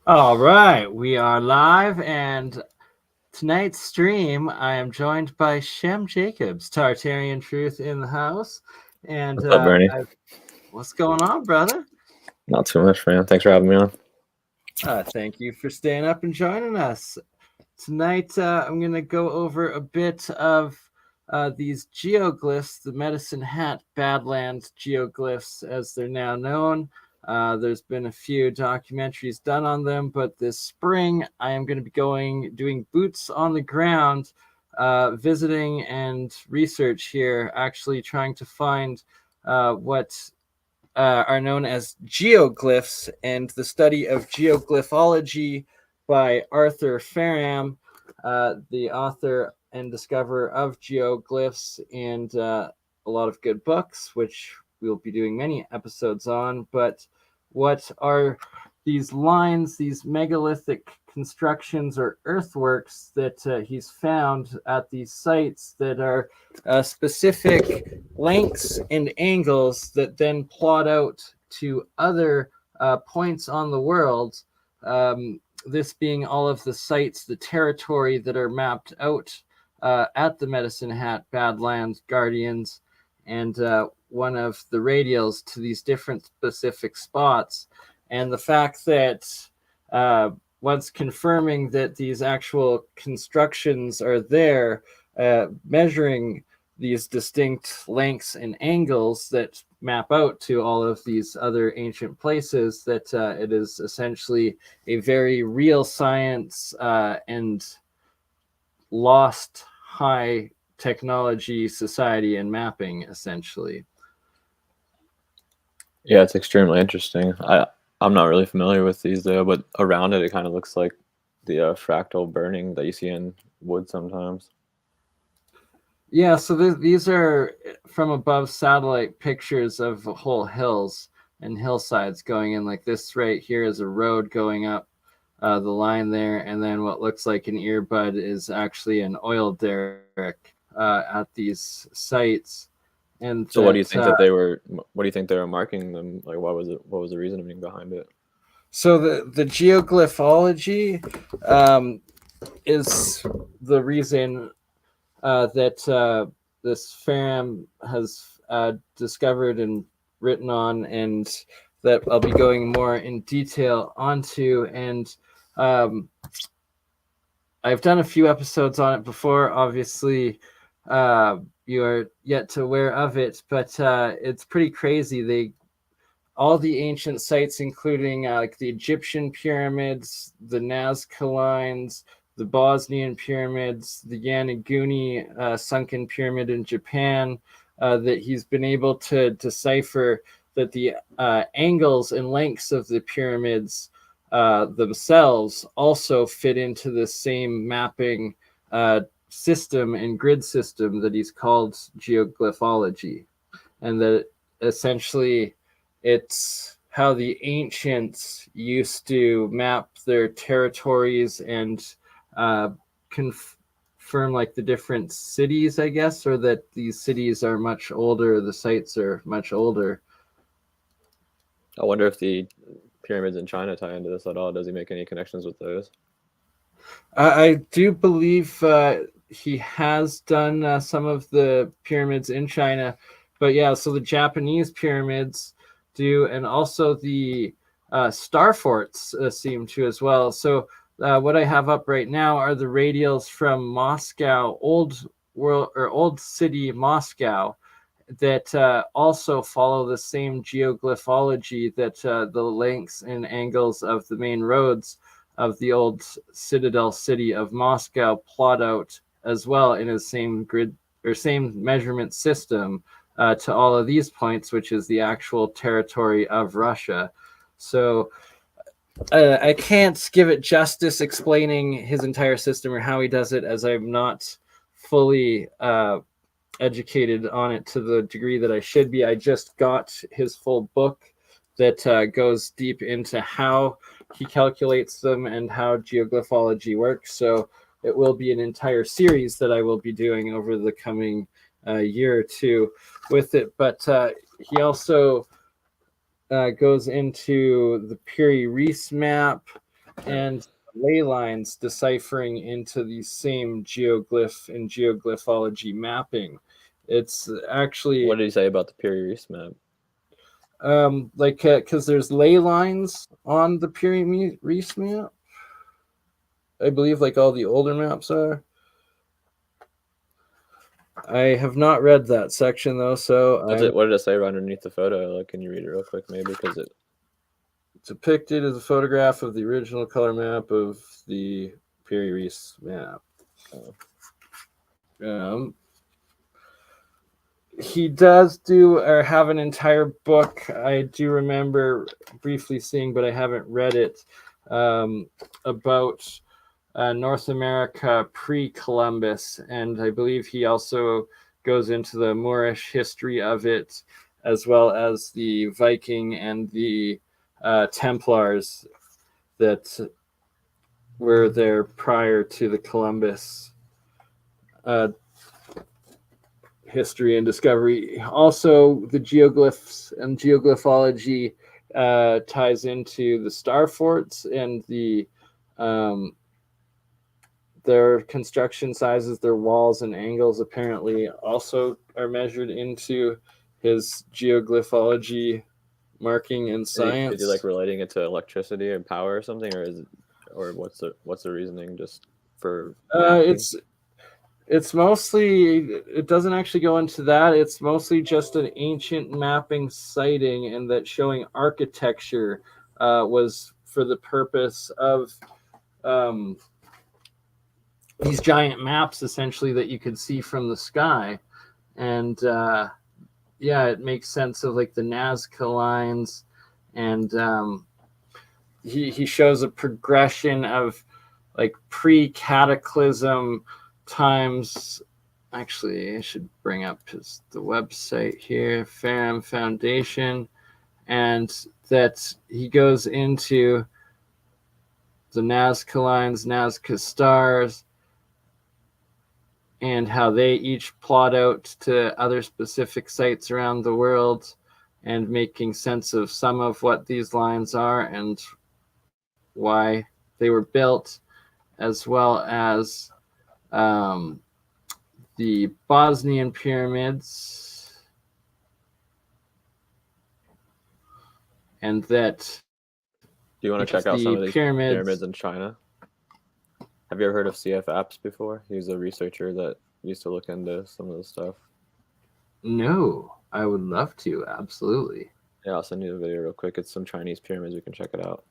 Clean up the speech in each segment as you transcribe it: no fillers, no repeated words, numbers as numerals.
All right, we are live, and tonight's stream, I am joined by Shem Jacobs, Tartarian Truth in the house. And What's up, Bernie? what's going on, brother? Not too much, man. Thanks for having me on. Thank you for staying up and joining us. Tonight, I'm going to go over a bit of these geoglyphs, the MedicineHat BadLANds geoglyphs, as they're now known. There's been a few documentaries done on them, but this spring I am going to be doing boots on the ground, visiting and research here, actually trying to find what are known as geoglyphs, and the study of geoglyphology by Arthur Faram, the author and discoverer of geoglyphs, and a lot of good books, which we'll be doing many episodes on. But what are these lines, these megalithic constructions or earthworks that he's found at these sites that are specific lengths and angles that then plot out to other points on the world? This being all of the sites, the territory that are mapped out at the MedicineHat BadLAnds Guardians, and one of the radials to these different specific spots. And the fact that once confirming that these actual constructions are there, measuring these distinct lengths and angles that map out to all of these other ancient places, that it is essentially a very real science and lost high technology society and mapping, essentially. Yeah, it's extremely interesting. I'm not really familiar with these though, but around it kind of looks like the fractal burning that you see in wood sometimes. Yeah, so these are from above satellite pictures of whole hills and hillsides going in. Like this right here is a road going up the line there, and then what looks like an earbud is actually an oil derrick at these sites. And so what do you think that they were? What do you think they were marking them? Like, what was it? What was the reasoning behind it? So the geoglyphology is the reason that this Faram has discovered and written on, and that I'll be going more in detail onto. And I've done a few episodes on it before. Obviously, you are yet to aware of it, but it's pretty crazy. All the ancient sites, including like the Egyptian pyramids, the Nazca lines, the Bosnian pyramids, the Yonaguni sunken pyramid in Japan, that he's been able to decipher that the angles and lengths of the pyramids themselves also fit into the same mapping system and grid system that he's called geoglyphology. And that essentially it's how the ancients used to map their territories and confirm like the different cities, I guess, or that these cities are much older, the sites are much older. I wonder if the pyramids in China tie into this at all. Does he make any connections with those? I do believe he has done some of the pyramids in China, but yeah, so the Japanese pyramids do, and also the star forts seem to as well. So what I have up right now are the radials from Moscow, old city Moscow, that also follow the same geoglyphology that the lengths and angles of the main roads of the old citadel city of Moscow plot out as well in a same grid or same measurement system to all of these points, which is the actual territory of Russia. So I can't give it justice explaining his entire system or how he does it, as I'm not fully educated on it to the degree that I should be. I just got his full book that goes deep into how he calculates them and how geoglyphology works. So it will be an entire series that I will be doing over the coming year or two with it. But he also goes into the Piri Reis map, and ley lines deciphering into the same geoglyph and geoglyphology mapping. It's actually What did he say about the Piri-Reis map? like because there's ley lines on the Piri-Reis map. I believe like all the older maps are. I have not read that section though, so What did it say right underneath the photo? Like, can you read it real quick, maybe? Because it depicted as a photograph of the original color map of the Piri-Reis map. He does do or have an entire book. I do remember briefly seeing, but I haven't read it, about North America pre-Columbus, and I believe he also goes into the Moorish history of it, as well as the Viking and the Templars that were there prior to the Columbus history and discovery. Also, the geoglyphs and geoglyphology ties into the star forts and the their construction sizes, their walls and angles apparently also are measured into his geoglyphology marking and science. Is he like relating it to electricity or power or something, or what's the reasoning just for? It's mostly, it doesn't actually go into that. It's mostly just an ancient mapping sighting, and that showing architecture was for the purpose of these giant maps, essentially, that you could see from the sky. And yeah, it makes sense of like the Nazca lines, and he shows a progression of like pre-cataclysm times. Actually, I should bring up the website here, Ferrum Foundation, and that he goes into the Nazca lines, Nazca stars, and how they each plot out to other specific sites around the world, and making sense of some of what these lines are and why they were built, as well as the Bosnian pyramids, and that. Do you want to check out some of the pyramids in China? Have you ever heard of CF Apps before? He's a researcher that used to look into some of this stuff. No, I would love to. Absolutely. Yeah, I'll send you the video real quick. It's some Chinese pyramids. You can check it out.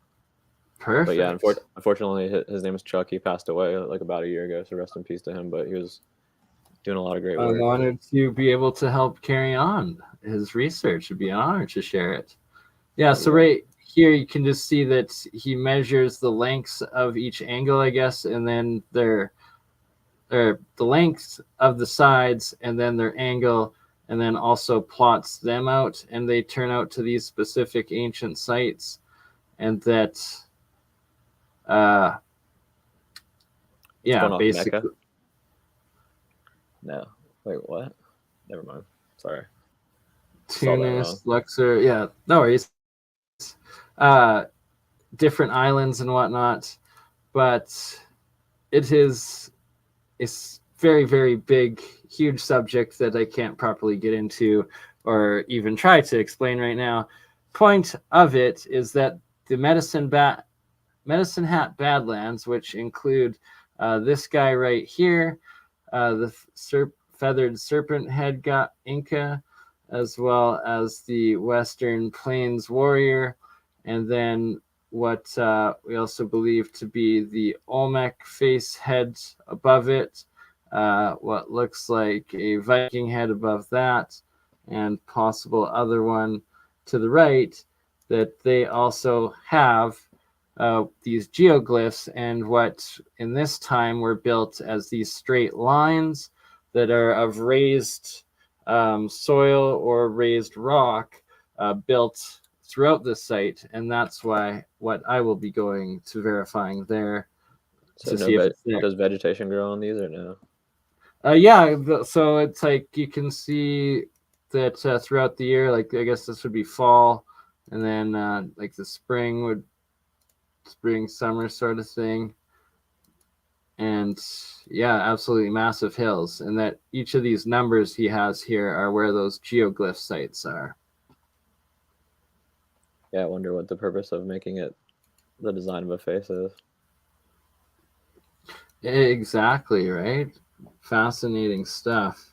Perfect. But yeah, unfortunately, his name is Chuck. He passed away like about a year ago, so rest in peace to him. But he was doing a lot of great work. I'm honored to be able to help carry on his research. It'd be an honor to share it. Yeah, so right here you can just see that he measures the lengths of each angle, I guess, and then the length of the sides, and then their angle, and then also plots them out, and they turn out to these specific ancient sites, and that yeah, basically. Mecca? No, wait, what? Never mind. Sorry. Tunis, Luxor, yeah, no worries. Different islands and whatnot, but it is a very, very big, huge subject that I can't properly get into or even try to explain right now. Point of it is that the MedicineHat BadLAnds, which include this guy right here, the feathered serpent head Inca, as well as the Western Plains warrior, and then what we also believe to be the Olmec face head above it, what looks like a Viking head above that, and possible other one to the right, that they also have these geoglyphs, and what in this time were built as these straight lines that are of raised soil or raised rock built throughout the site, and that's why what I will be going to verifying there. So to see if it's there. Does vegetation grow on these or no? Yeah, so it's like you can see that throughout the year, like I guess this would be fall, and then like the spring would spring, summer sort of thing. And yeah, absolutely massive hills. And that each of these numbers he has here are where those geoglyph sites are. Yeah, I wonder what the purpose of making it the design of a face is. Exactly, right? Fascinating stuff.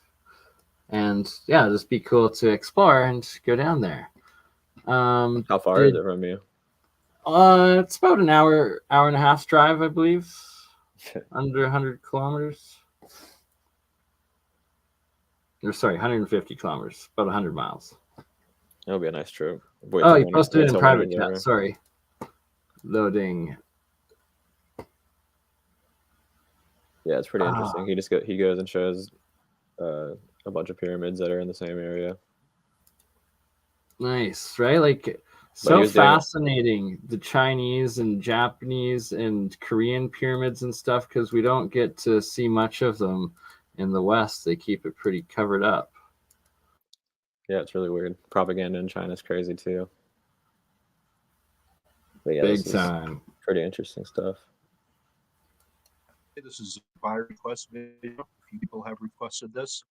And yeah, just be cool to explore and go down there. How far is it from you? It's about an hour and a half drive, I believe. Under 100 kilometers. Or sorry, 150 kilometers, about 100 miles. It'll be a nice trip. Oh, he posted it in private chat. Over. Sorry. Loading. Yeah, it's pretty interesting. He goes and shows a bunch of pyramids that are in the same area. Nice, right? Like, so fascinating, the Chinese and Japanese and Korean pyramids and stuff, because we don't get to see much of them in the West. They keep it pretty covered up. Yeah, it's really weird. Propaganda in China is crazy too. But yeah, big time. Pretty interesting stuff. This is a buy request video. A few people have requested this.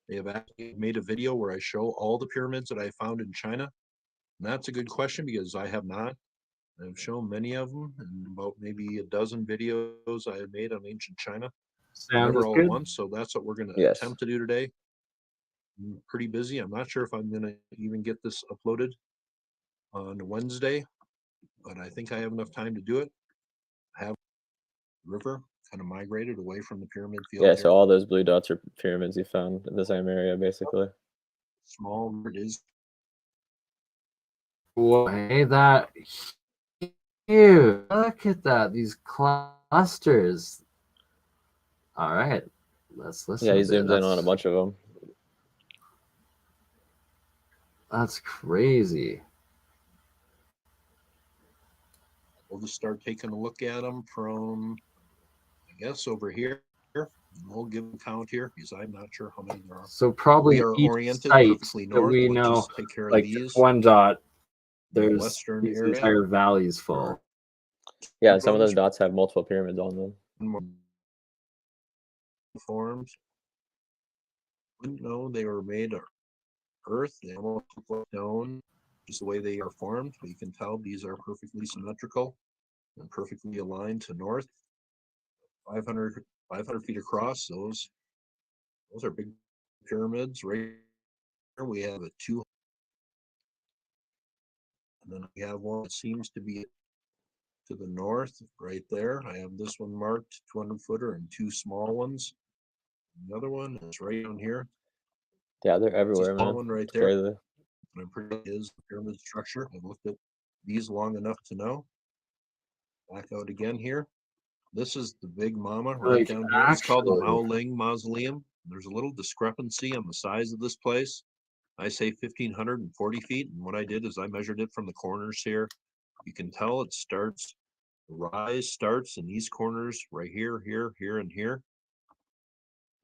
They have actually made a video where I show all the pyramids that I found in China. And that's a good question because I have not. I've shown many of them, and about maybe a dozen videos I have made on ancient China. Never all at once, so that's what we're going to attempt to do today. I'm pretty busy. I'm not sure if I'm going to even get this uploaded on Wednesday, but I think I have enough time to do it. I have the river kind of migrated away from the pyramid field. Yeah, so all those blue dots are pyramids you found in the same area, basically. Small it is. Boy, that huge. Look at that. These clusters. All right. Let's listen. Yeah, he zooms in on a bunch of them. That's crazy. We'll just start taking a look at them from, I guess, over here. We'll give them count here because I'm not sure how many there are. So probably we are each oriented site perfectly north. That we we'll know, take care of like these. one dot, there's the western these area. entire valleys full. Yeah, some of those dots have multiple pyramids on them. Forms. Wouldn't know they were made of earth. They almost look like stone, just the way they are formed. But you can tell these are perfectly symmetrical and perfectly aligned to north. 500 feet across. Those are big pyramids. Right here we have a 200. And then we have one that seems to be to the north right there. I have this one marked 200 footer and two small ones. The other one is right down here. Yeah, they're everywhere, man. One right there. Crazy. I'm pretty sure is the pyramid structure. I've looked at these long enough to know. Back out again here. This is the big mama right down here. It's called the Maoling Mausoleum. There's a little discrepancy on the size of this place. I say 1,540 feet, and what I did is I measured it from the corners here. You can tell it starts, the rise starts in these corners right here, here, here, and here.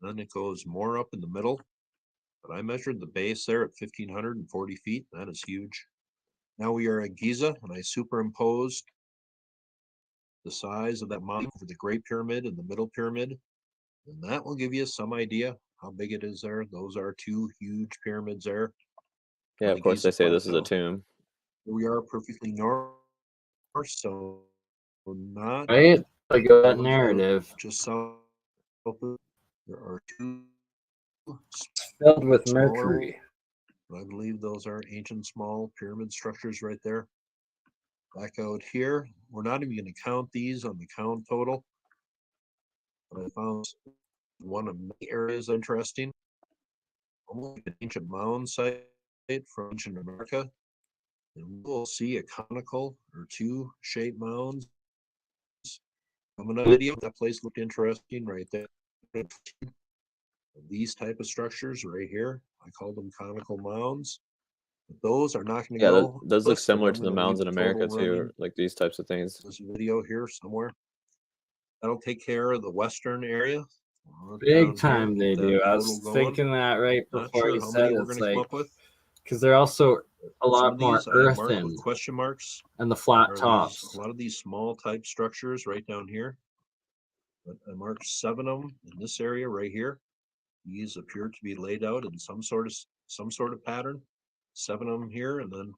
Then it goes more up in the middle. But I measured the base there at 1,540 feet. That is huge. Now we are at Giza, and I superimposed the size of that mountain for the Great Pyramid and the Middle Pyramid. And that will give you some idea how big it is there. Those are two huge pyramids there. Yeah, of course they say this is a tomb. We are perfectly north, so not right, like that narrative. Just south of there are two filled with mercury. I believe those are ancient small pyramid structures right there. Back out here, we're not even going to count these on the count total. But I found one of the areas interesting. Almost an ancient mound site from ancient America. And we'll see a conical or two shaped mounds. Coming up video, that place looked interesting right there. These type of structures right here, I call them conical mounds. But those are not going to go. Those look similar to the mounds in America too, like these types of things. This video here somewhere. That'll take care of the western area. Big time they do. I was thinking that right before you said it. It's like, because they're also a Some lot of more these I marked earthen with question marks. and the flat A tops. lot of these small type structures right down here. But I marked 7 of them in this area right here. These appear to be laid out in some sort of pattern. 7 of them here, and then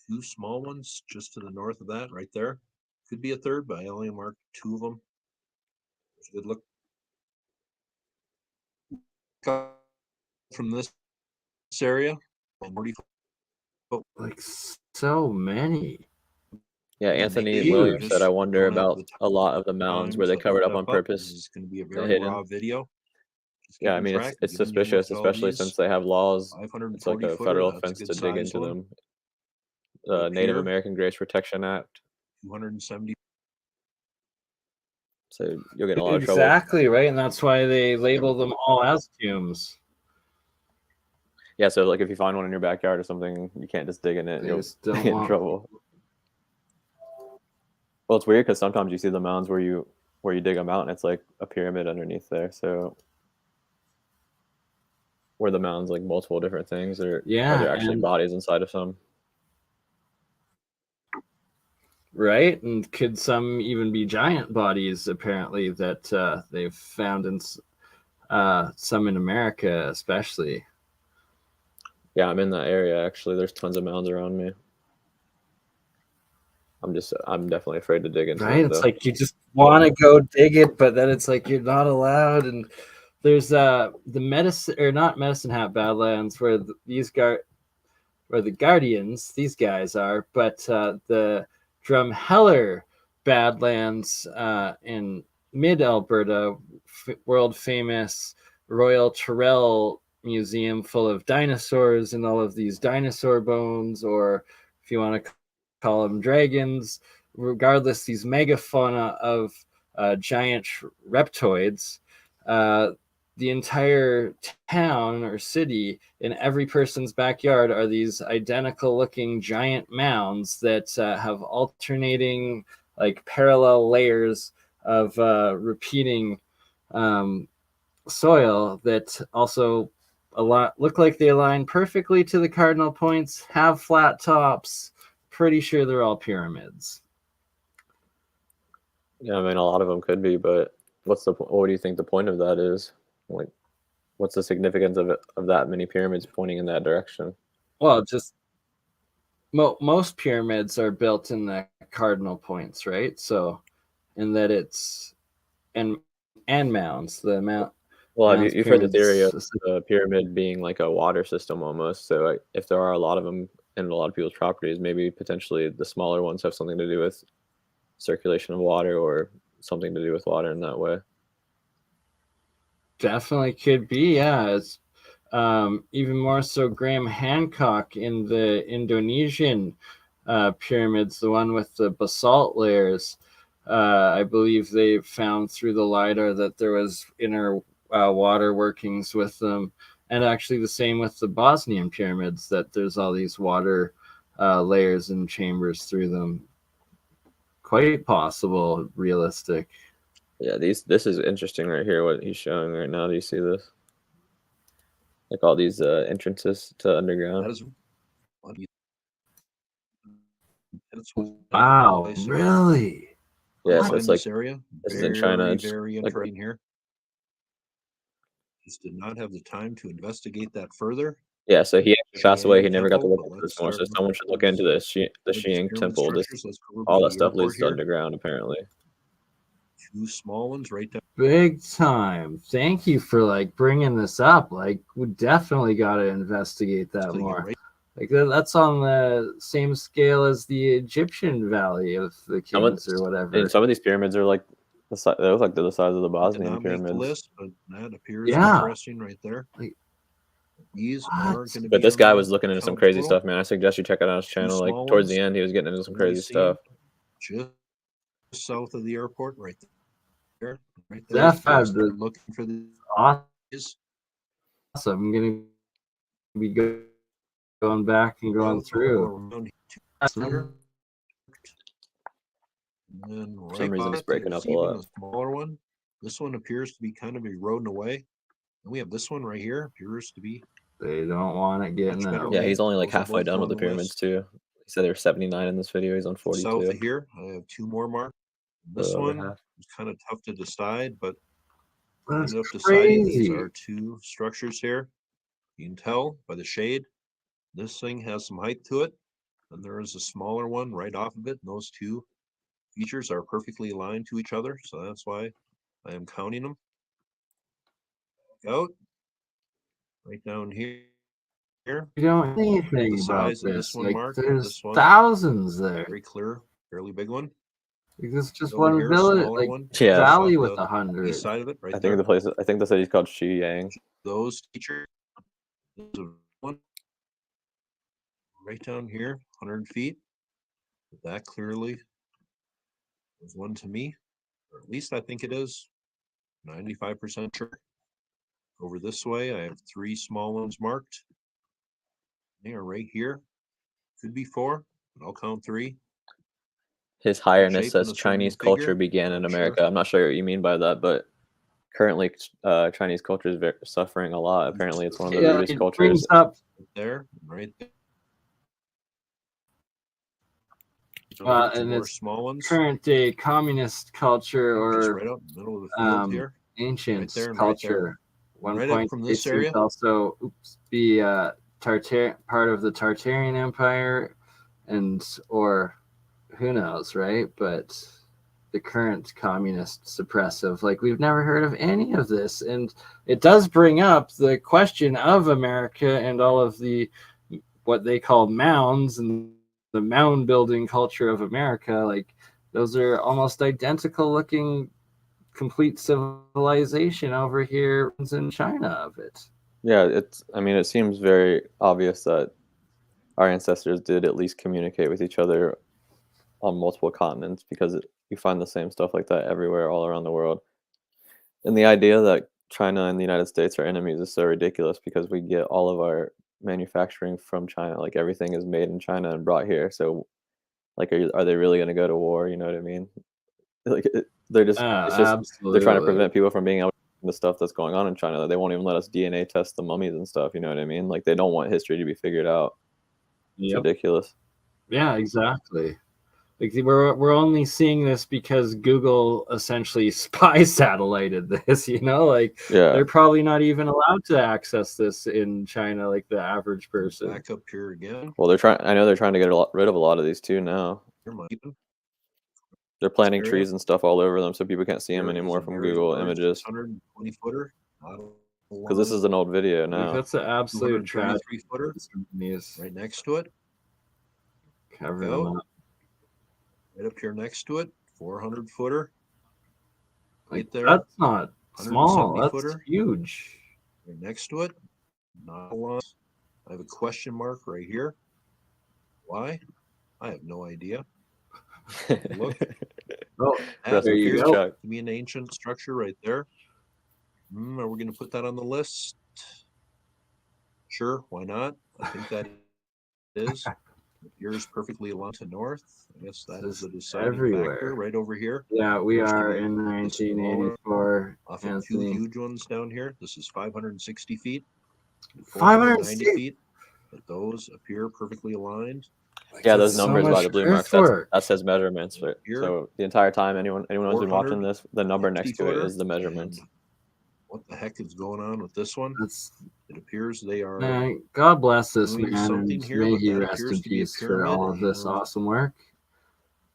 2 small ones just to the north of that right there. Could be a third, but I only marked 2 of them. Good look from this area. Like so many. Yeah, And they Anthony either Williams said, just I wonder don't have about the a lot of the mounds time where they to covered look up on stuff up. This purpose, is going to be a they're very hidden. raw video. Just Yeah, I keeping mean, track, it's giving you a look suspicious, at all especially these. since they have laws. It's like 540 a footer, federal that's a offense good to dig size into one. them. Up Native here, American Grace Protection Act. 270. So you'll get in a lot of trouble. Exactly, right? And that's why they label them all as tombs. Yeah, so like if you find one in your backyard or something, you can't just dig in it. They You'll just don't get in want- trouble. Well, it's weird because sometimes you see the mounds where you dig them out and it's like a pyramid underneath there. So where the mounds like multiple different things, or are there actually bodies inside of some? Right, and could some even be giant bodies? Apparently, that they've found in some in America, especially. Yeah, I'm in that area actually. There's tons of mounds around me. I'm definitely afraid to dig into right? them, It's though. like you just want to go dig it, but then it's like you're not allowed. And there's the medicine or not MedicineHat BadLAnds where the Guardians, these guys are, but the Drumheller Badlands in mid Alberta, world famous Royal Tyrrell Museum full of dinosaurs and all of these dinosaur bones, or if you want to call them dragons, regardless, these megafauna of giant reptoids. The entire town or city, in every person's backyard, are these identical looking giant mounds that have alternating, like parallel layers of repeating soil that also look like they align perfectly to the cardinal points, have flat tops. Pretty sure they're all pyramids. Yeah, I mean, a lot of them could be, but what do you think the point of that is? Like, what's the significance of that many pyramids pointing in that direction? Well, just most pyramids are built in the cardinal points, right? So, in that it's and mounds, the mount. Well, mounds, you've heard the theory of pyramids. the pyramid being like a water system almost. So if there are a lot of them in a lot of people's properties, maybe potentially the smaller ones have something to do with circulation of water or something to do with water in that way. Definitely could be, yeah. It's even more so Graham Hancock in the Indonesian pyramids, the one with the basalt layers. I believe they found through the LiDAR that there was inner water workings with them. And actually the same with the Bosnian pyramids, that there's all these water layers and chambers through them. Quite possible, realistic. Yeah, this is interesting right here, what he's showing right now. Do you see this? Like all these entrances to underground. That is wow, really? Yeah, so it's like area. This is in China. Very like, interesting here. Just did not have the time to investigate that further. Yeah, so he actually passed away. He never got to look Temple, into but this more. let's So start someone should look into this. The these Xi'an pyramid temple. structures. Let's go All to that the stuff airport leads to here. underground, apparently. 2 small ones right down. Big time. Thank you for like bringing this up. Like, we definitely got to investigate that more. Like that's on the same scale as the Egyptian Valley of the Kings or whatever. And some of these pyramids are like they look like they're the size of the Bosnian pyramids. Make the list, but that appears interesting right there. Like, these are going to but be this guy was looking into some crazy total. stuff, man. I suggest you check it out on his channel. Like towards the end, he was getting into some crazy stuff. Just south of the airport, right there. Right there. Looking for the awesome. I'm gonna be going back and going through. And then For some reason, it's breaking up a lot. A smaller one. This one appears to be kind of eroding away. And we have this one right here. Appears to be They don't want it getting Much better out. Yeah, he's only like Those are halfway both done with on the the pyramids list. too. He said there were 79 in this video. He's on South 42. of here, I have 2 more marks. This The other one half. is kind of tough to decide, but I That's ended up deciding these crazy. are 2 structures here. You can tell by the shade. This thing has some height to it, and there is a smaller one right off of it. And those 2 features are perfectly aligned to each other, so that's why I am counting them. Out right down here. You don't know anything The about size of this this. one Like, marked, there's this one thousands there. very clear, fairly big one. Like, this is just Over one here, village, smaller like one. Yeah. just valley off with the 100. east side of it, right I there. think the place. I think the city's called Xiyang. Those features, there's a one right down here, 100 feet. That clearly is one to me, or at least I think it is. 95% sure. Over this way, I have 3 small ones marked. They are right here. Could be 4, but I'll count 3. His highness Shape and says a Chinese certain culture figure. began in Not sure. America. I'm not sure what you mean by that, but currently Chinese culture is suffering a lot. Apparently, it's one of the Yeah, rudest it cultures. brings up There, right there. and More it's small ones. current day communist culture Just or right out in the middle of the field here. ancient there and right there. culture. One Right up point from they this seem area. to also be part of the Tartarian Empire, and or who knows, right? But the current communist suppressive, like, we've never heard of any of this, and it does bring up the question of America and all of the what they call mounds and the mound building culture of America. Like, those are almost identical looking complete civilization over here in China of it. Yeah, it's. I mean, it seems very obvious that our ancestors did at least communicate with each other on multiple continents, because you find the same stuff like that everywhere, all around the world. And the idea that China and the United States are enemies is so ridiculous, because we get all of our manufacturing from China. Like, everything is made in China and brought here. So, like, are they really going to go to war? You know what I mean? Like, they're just. It's just they're trying to Absolutely. prevent people from being able to see the stuff that's going on in China. They won't even let us DNA test the mummies and stuff. You know what I mean? Like, they don't want history to be figured out. It's ridiculous. Yeah, exactly. Like, we're only seeing this because Google essentially spy satellited this, like, Yeah. they're probably not even allowed to access this in China, like the average person. Back up here again. Well, I know they're trying to get rid of a lot of these too now. They're planting trees and stuff all over them, so people can't see them anymore from Google Images. 120 footer. Because this is an old video now. That's an absolute tragedy. footer. Right next to it. Cover them up. Right up here next to it, 400 footer. Like, there. That's not small. 170 That's footer. huge. Right next to it, not a lot. I have a question mark right here. Why? I have no idea. Look. Oh, That there you appears go. to be an ancient structure right there. Are we going to put that on the list? Sure, why not? I think that is. Appears perfectly along to north. I guess that is the deciding factor right over here. Yeah, we Appears to are be in the smaller 1984. off of 2 Anthony. huge ones down here. This is 560 feet. 590 feet. But those appear perfectly aligned. Yeah, That's those so numbers by much the blue marks, earthwork. that says measurements. Right? So the entire time, anyone who's been watching this, the number next to it footer, is the measurements. and what the heck is going on with this one? It appears they are God bless this doing man, something and here, may but he that rest appears in to be a peace for all of this pyramid, awesome work.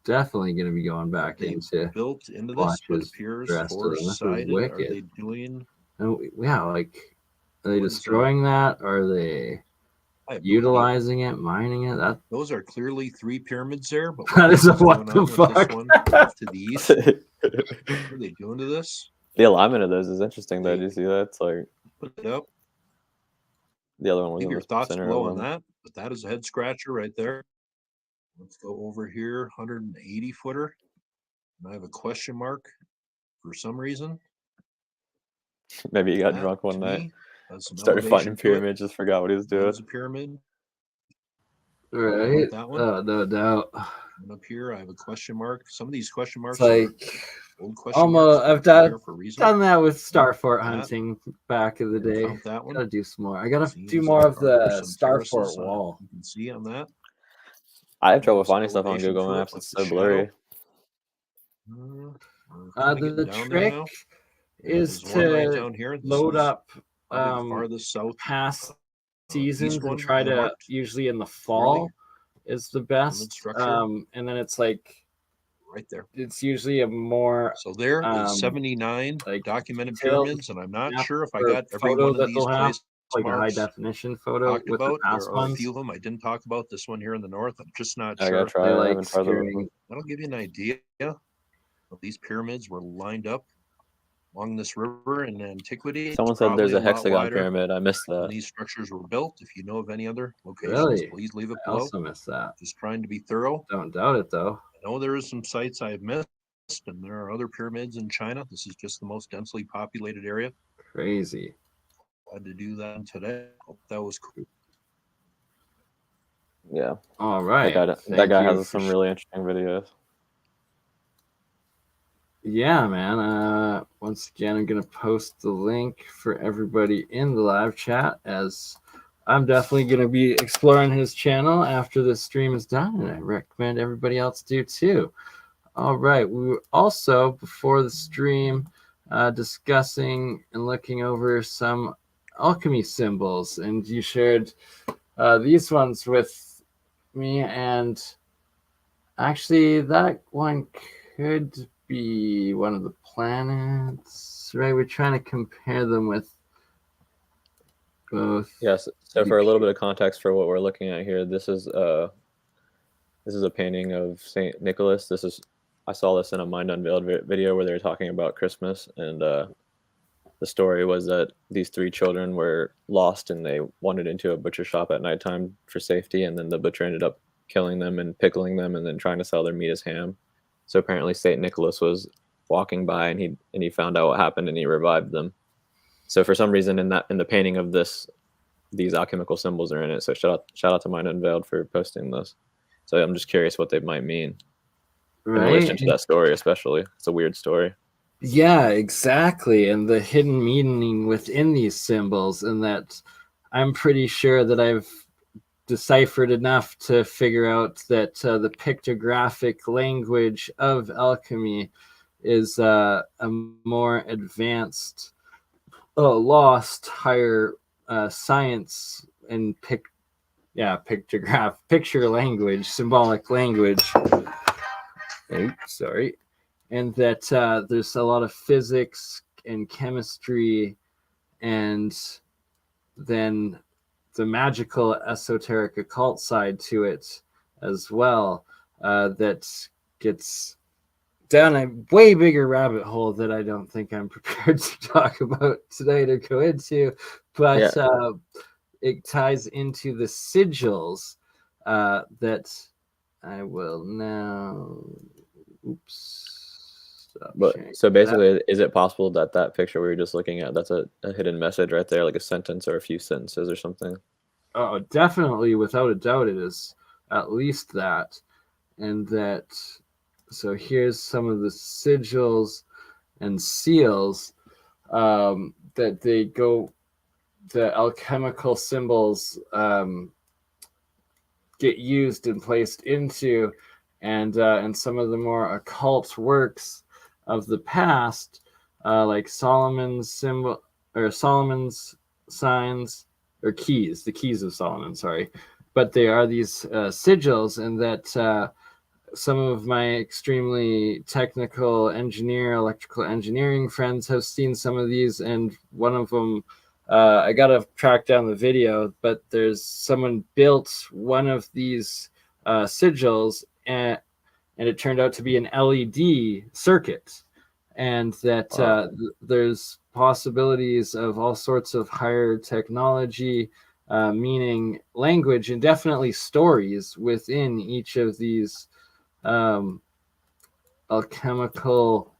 Definitely going to be going back they into built into this, but watches appears the rest of them. This is four-sided. Are wicked. they doing? And yeah, like, are they What is destroying that? Are they I have no idea. utilizing it, mining it? That Those are clearly 3 pyramids there, but that is a what's what going the on with this fuck? one off to the east? What are they doing to this? The alignment of those is interesting, though. Do you see that? It's like Put it up. the other one was Leave in your the thoughts center below of on them. that, but that is a head scratcher right there. Let's go over here, 180 footer. And I have a question mark for some reason. Maybe he got That, drunk one to night, me, has some started elevation fighting to it. pyramids, just forgot what he was doing. There's a pyramid. Right? That one. Oh, no doubt. And up here, I have a question mark. Some of these question marks It's are like Old question Almost, marks I've done here for a reason. that with Starfort That. hunting back in the day. Count that one. Gotta do some more. I gotta do Seems more like of there are the some Starfort terraces, wall. you can see on that. I have trouble There's finding stuff on elevation Google to it, Maps. like It's the so blurry. We're kinda getting The down there trick now. is There's one right to down here. This load is up probably the farthest south past east seasons and one try I to marked usually in the clearly. fall is the Pyramid best. structure And then it's like right there. it's usually a more So there is 79 like documented detailed pyramids, and I'm not map sure if I or got every photo one of that these they'll have, place like a high marks definition photo talked with the about. There past are a ones. few of them I didn't talk about. This one here in the north, I'm just not I sure. gotta try. They I like haven't tried the. skewing. That'll give you an idea. These pyramids were lined up along this river in antiquity. Someone It's said there's probably a lot hexagon wider pyramid. I missed when that. these structures were built. If you know of any other locations, Really? please leave it I below. also missed that. Just trying to be thorough. Don't doubt it though. I know there is some sites I've missed, and there are other pyramids in China. This is just the most densely populated area. Crazy. Had to do that today. Hope that was cool. Yeah. All right. That guy has some really interesting videos. Yeah, man. Once again, I'm gonna post the link for everybody in the live chat, as I'm definitely gonna be exploring his channel after this stream is done, and I recommend everybody else do too. All right. We were also, before the stream, discussing and looking over some alchemy symbols, and you shared these ones with me, and actually that one could be one of the planets, right? We're trying to compare them with both. Yes. So for a little bit of context for what we're looking at here, this is a painting of Saint Nicholas. I saw this in a Mind Unveiled video where they were talking about Christmas, and the story was that these 3 children were lost and they wandered into a butcher shop at nighttime for safety, and then the butcher ended up killing them and pickling them and then trying to sell their meat as ham. So apparently Saint Nicholas was walking by and he found out what happened and he revived them. So for some reason in the painting of these alchemical symbols are in it. So shout out to Mind Unveiled for posting this. So I'm just curious what they might mean in relation to that story, especially. It's a weird story. Yeah, exactly. And the hidden meaning within these symbols, and that I'm pretty sure that I've deciphered enough to figure out that the pictographic language of alchemy is a more advanced, lost, higher science and picture language, symbolic language. Oops, sorry. And that there's a lot of physics and chemistry, and then the magical, esoteric, occult side to it as well, that gets down a way bigger rabbit hole that I don't think I'm prepared to talk about today to go into, but it ties into the sigils that I will now. Oops. But so basically, is it possible that picture we were just looking at, that's a hidden message right there, like a sentence or a few sentences or something? Oh, definitely, without a doubt, it is at least that. And that, so here's some of the sigils and seals that they go, the alchemical symbols get used and placed into, and some of the more occult works of the past, like Solomon's symbol or Solomon's signs or keys, the keys of Solomon, sorry, but they are these sigils, and that some of my extremely technical electrical engineering friends have seen some of these, and one of them, I gotta track down the video, but there's someone built one of these sigils, and it turned out to be an LED circuit, and that there's possibilities of all sorts of higher technology, meaning language, and definitely stories within each of these alchemical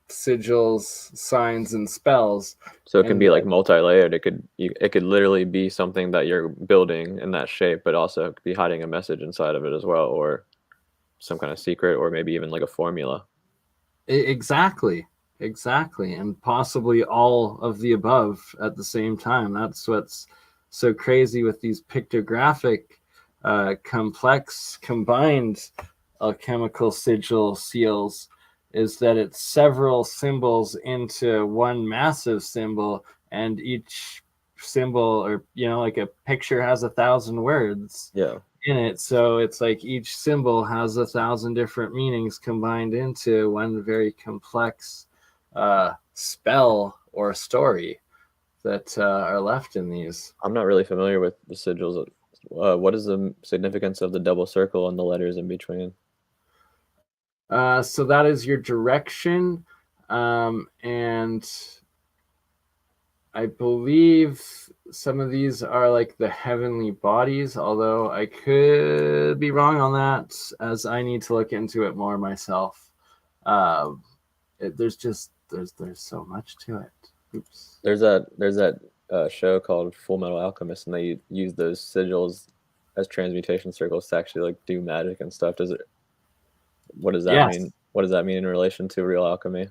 sigils, signs, and spells. So it can be like multi-layered. It could literally be something that you're building in that shape, but also it could be hiding a message inside of it as well, or some kind of secret, or maybe even like a formula. Exactly. And possibly all of the above at the same time. That's what's so crazy with these pictographic, complex, combined alchemical sigil seals, is that it's several symbols into one massive symbol, and each symbol, or like a picture, has 1,000 words Yeah. in it. So it's like each symbol has 1,000 different meanings combined into one very complex spell or story that are left in these. I'm not really familiar with the sigils. What is the significance of the double circle and the letters in between? So that is your direction, and I believe some of these are like the heavenly bodies, although I could be wrong on that, as I need to look into it more myself. There's so much to it. Oops. There's that show called Full Metal Alchemist, and they use those sigils as transmutation circles to actually like do magic and stuff. What does that Yes. mean? What does that mean in relation to real alchemy?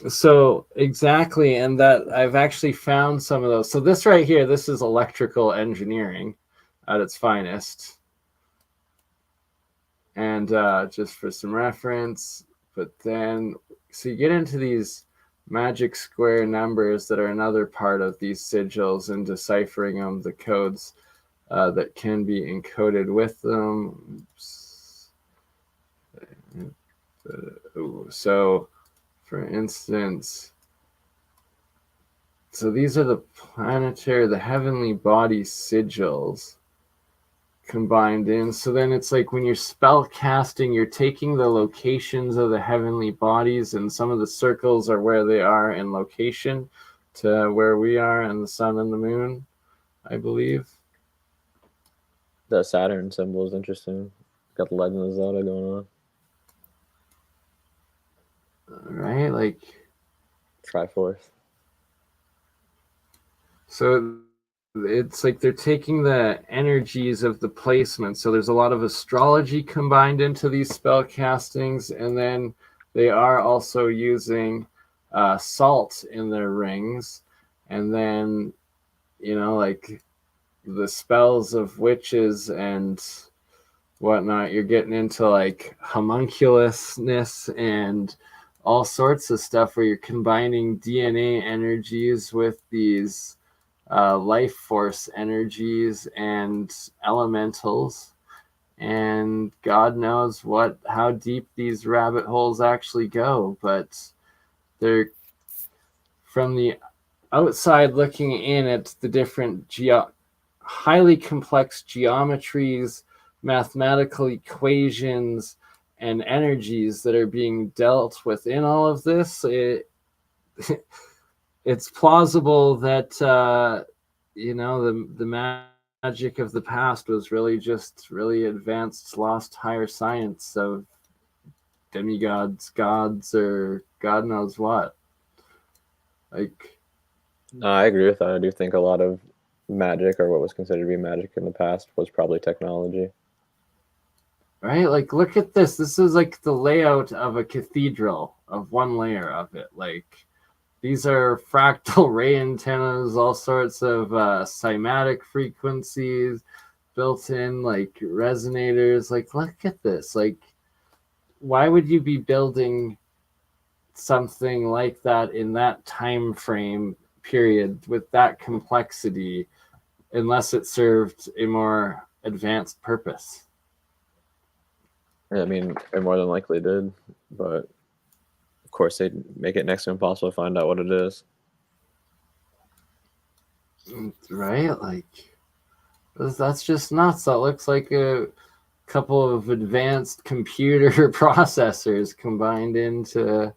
So exactly, and that I've actually found some of those. So this right here, this is electrical engineering at its finest. And just for some reference, but then, so you get into these magic square numbers that are another part of these sigils, and deciphering them, the codes that can be encoded with them. Oops. So, for instance, so these are the planetary, the heavenly body sigils combined in. So then it's like when you're spell casting, you're taking the locations of the heavenly bodies, and some of the circles are where they are in location to where we are in the sun and the moon, I believe. The Saturn symbol is interesting. Got the Legend of Zelda going on. Right? Like Triforce. So it's like they're taking the energies of the placement. So there's a lot of astrology combined into these spell castings, and then they are also using salt in their rings, and then like the spells of witches and whatnot. You're getting into like homunculousness and all sorts of stuff where you're combining DNA energies with these life force energies and elementals, and God knows how deep these rabbit holes actually go. But they're, from the outside looking in at the different highly complex geometries, mathematical equations, and energies that are being dealt within all of this, it's plausible that the magic of the past was really just really advanced, lost higher science of demigods, gods, or God knows what. Like, No, I agree with that. I do think a lot of magic, or what was considered to be magic in the past, was probably technology. right? Like, look at this. This is like the layout of a cathedral, of one layer of it. Like, these are fractal ray antennas, all sorts of cymatic frequencies built in, like resonators. Like, look at this. Like, why would you be building something like that in that time frame period with that complexity unless it served a more advanced purpose? I mean, it more than likely did, but of course they'd make it next to impossible to find out what it is. Right? Like, that's just nuts. That looks like a couple of advanced computer processors combined into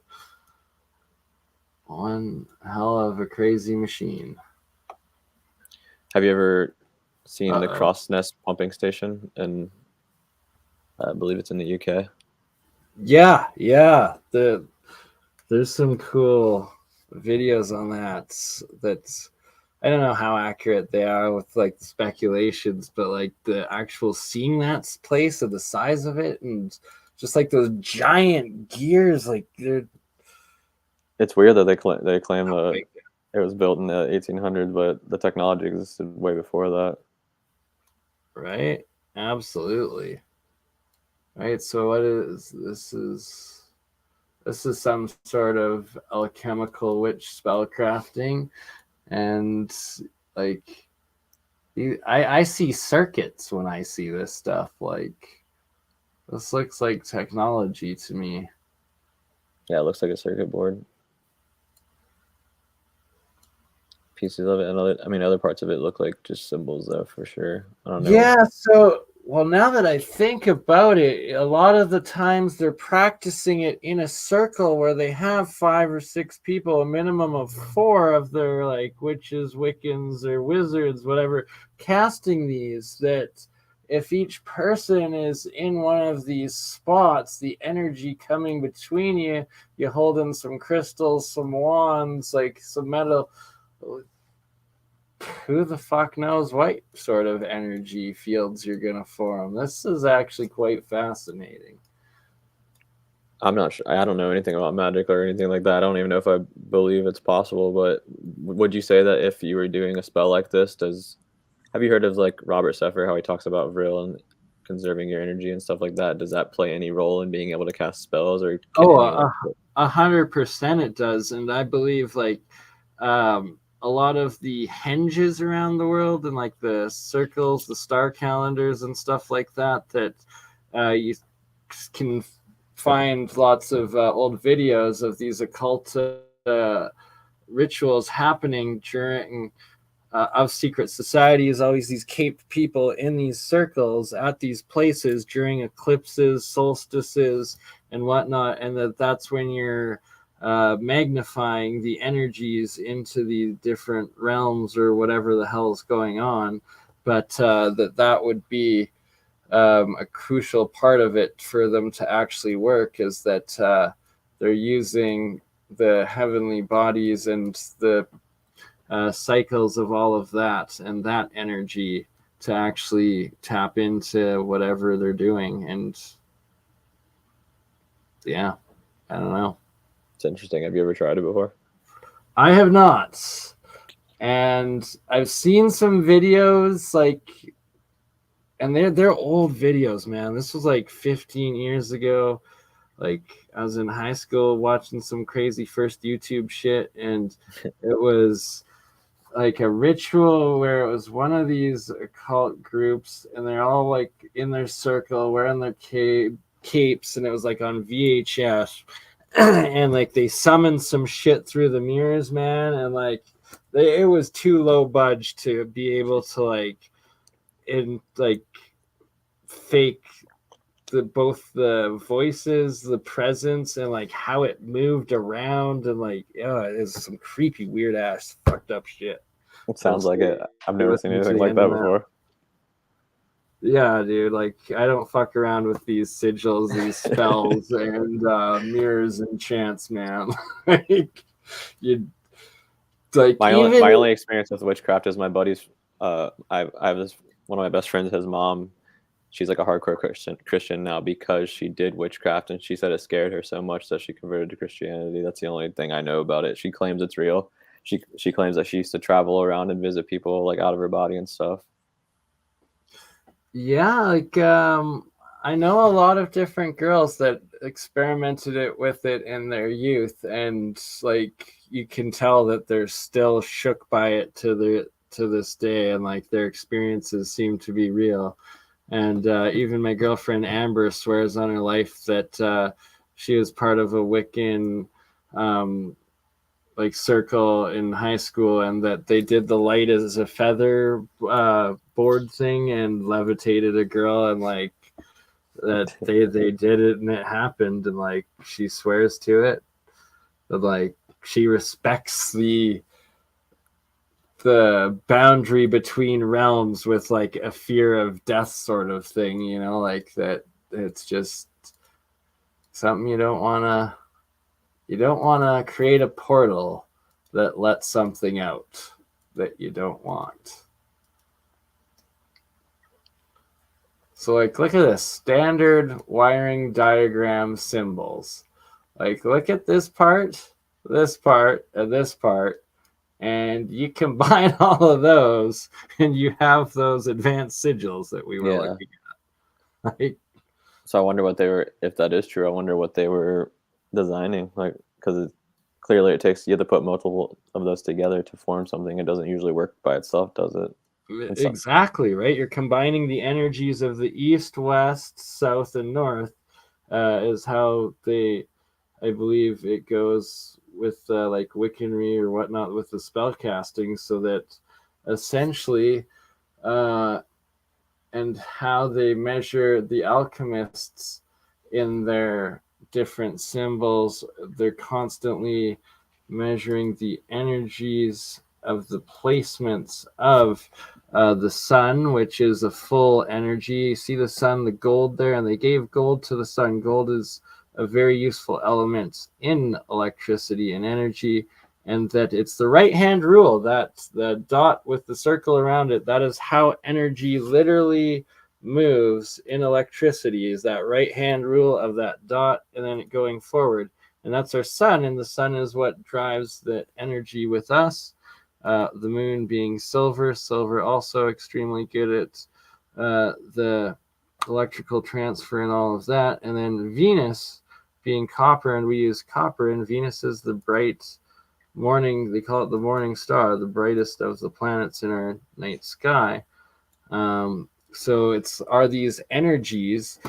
one hell of a crazy machine. Have you ever seen the Cross Nest pumping station? And I believe it's in the UK. Yeah. There's some cool videos on that. That's, I don't know how accurate they are with like speculations, but like the actual seeing that place of the size of it, and just like those giant gears, like they're It's weird that they claim How that big. it was built in the 1800s, but the technology existed way before that. Right? Absolutely. Right. So what is this? This is some sort of alchemical witch spellcrafting, and like I see circuits when I see this stuff. Like this looks like technology to me. Yeah, it looks like a circuit board. Pieces of it, and other parts of it look like just symbols, though, for sure. I don't know. Yeah, so well, now that I think about it, a lot of the times they're practicing it in a circle where they have 5 or 6 people, a minimum of 4 of their like witches, Wiccans, or wizards, whatever, casting these. That if each person is in one of these spots, the energy coming between you, you hold in some crystals, some wands, like some metal. Who the fuck knows what sort of energy fields you're going to form? This is actually quite fascinating. I'm not sure. I don't know anything about magic or anything like that. I don't even know if I believe it's possible. But would you say that if you were doing a spell like this, have you heard of like Robert Seffer, how he talks about vril and conserving your energy and stuff like that? Does that play any role in being able to cast spells, or can anyone? 100% it does. And I believe like a lot of the henges around the world and like the circles, the star calendars and stuff like that, that you can find lots of old videos of these occult rituals happening during of secret societies, always these caped people in these circles at these places during eclipses, solstices, and whatnot, and that's when you're magnifying the energies into the different realms or whatever the hell is going on. But that would be a crucial part of it for them to actually work, is that they're using the heavenly bodies and the cycles of all of that and that energy to actually tap into whatever they're doing. And yeah, I don't know. It's interesting. Have you ever tried it before? I have not. And I've seen some videos like, and they're old videos, man. This was like 15 years ago. Like I was in high school watching some crazy first YouTube shit, and it was like a ritual where it was one of these occult groups, and they're all like in their circle wearing their capes, and it was like on VHS. And like they summoned some shit through the mirrors, man, and like it was too low budge to be able to like fake both the voices, the presence, and like how it moved around, and like it was some creepy, weird ass, fucked up shit. It sounds like it. I've never seen anything like that before. Yeah, dude. Like I don't fuck around with these sigils, these spells, and mirrors and chants, man. Like you, like my only experience with witchcraft is my buddy's. I have this one of my best friends. His mom, she's like a hardcore Christian now because she did witchcraft, and she said it scared her so much that she converted to Christianity. That's the only thing I know about it. She claims it's real. She claims that she used to travel around and visit people like out of her body and stuff. Yeah, like I know a lot of different girls that experimented with it in their youth, and like you can tell that they're still shook by it to this day, and like their experiences seem to be real. And even my girlfriend Amber swears on her life that she was part of a Wiccan like circle in high school, and that they did the light as a feather board thing and levitated a girl, and like that they did it and it happened, and like she swears to it, but like she respects the boundary between realms with like a fear of death sort of thing, like that. It's just something you don't want to create a portal that lets something out that you don't want. So like look at this standard wiring diagram symbols. Like look at this part. this part, and this part, and you combine all of those, and you have those advanced sigils that we were looking at. Like, So I wonder what they were, if that is true, I wonder what they were designing, like, because clearly it takes, you have to put multiple of those together to form something. It doesn't usually work by itself, does it? exactly, right? You're combining the energies of the east, west, south, and north, is how they, I believe it goes with like Wiccanry or whatnot with the spell casting, so that essentially, and how they measure the alchemists in their different symbols, they're constantly measuring the energies of the placements of the sun, which is a full energy. You see the sun, the gold there, and they gave gold to the sun. Gold is a very useful element in electricity and energy, and that it's the right hand rule, that the dot with the circle around it, that is how energy literally moves in electricity, is that right hand rule of that dot and then it going forward. And that's our sun, and the sun is what drives the energy with us. The moon being silver, silver also extremely good at the electrical transfer and all of that. And then Venus being copper, and we use copper, and Venus is the bright morning, they call it the morning star, the brightest of the planets in our night sky. So it's are these energies,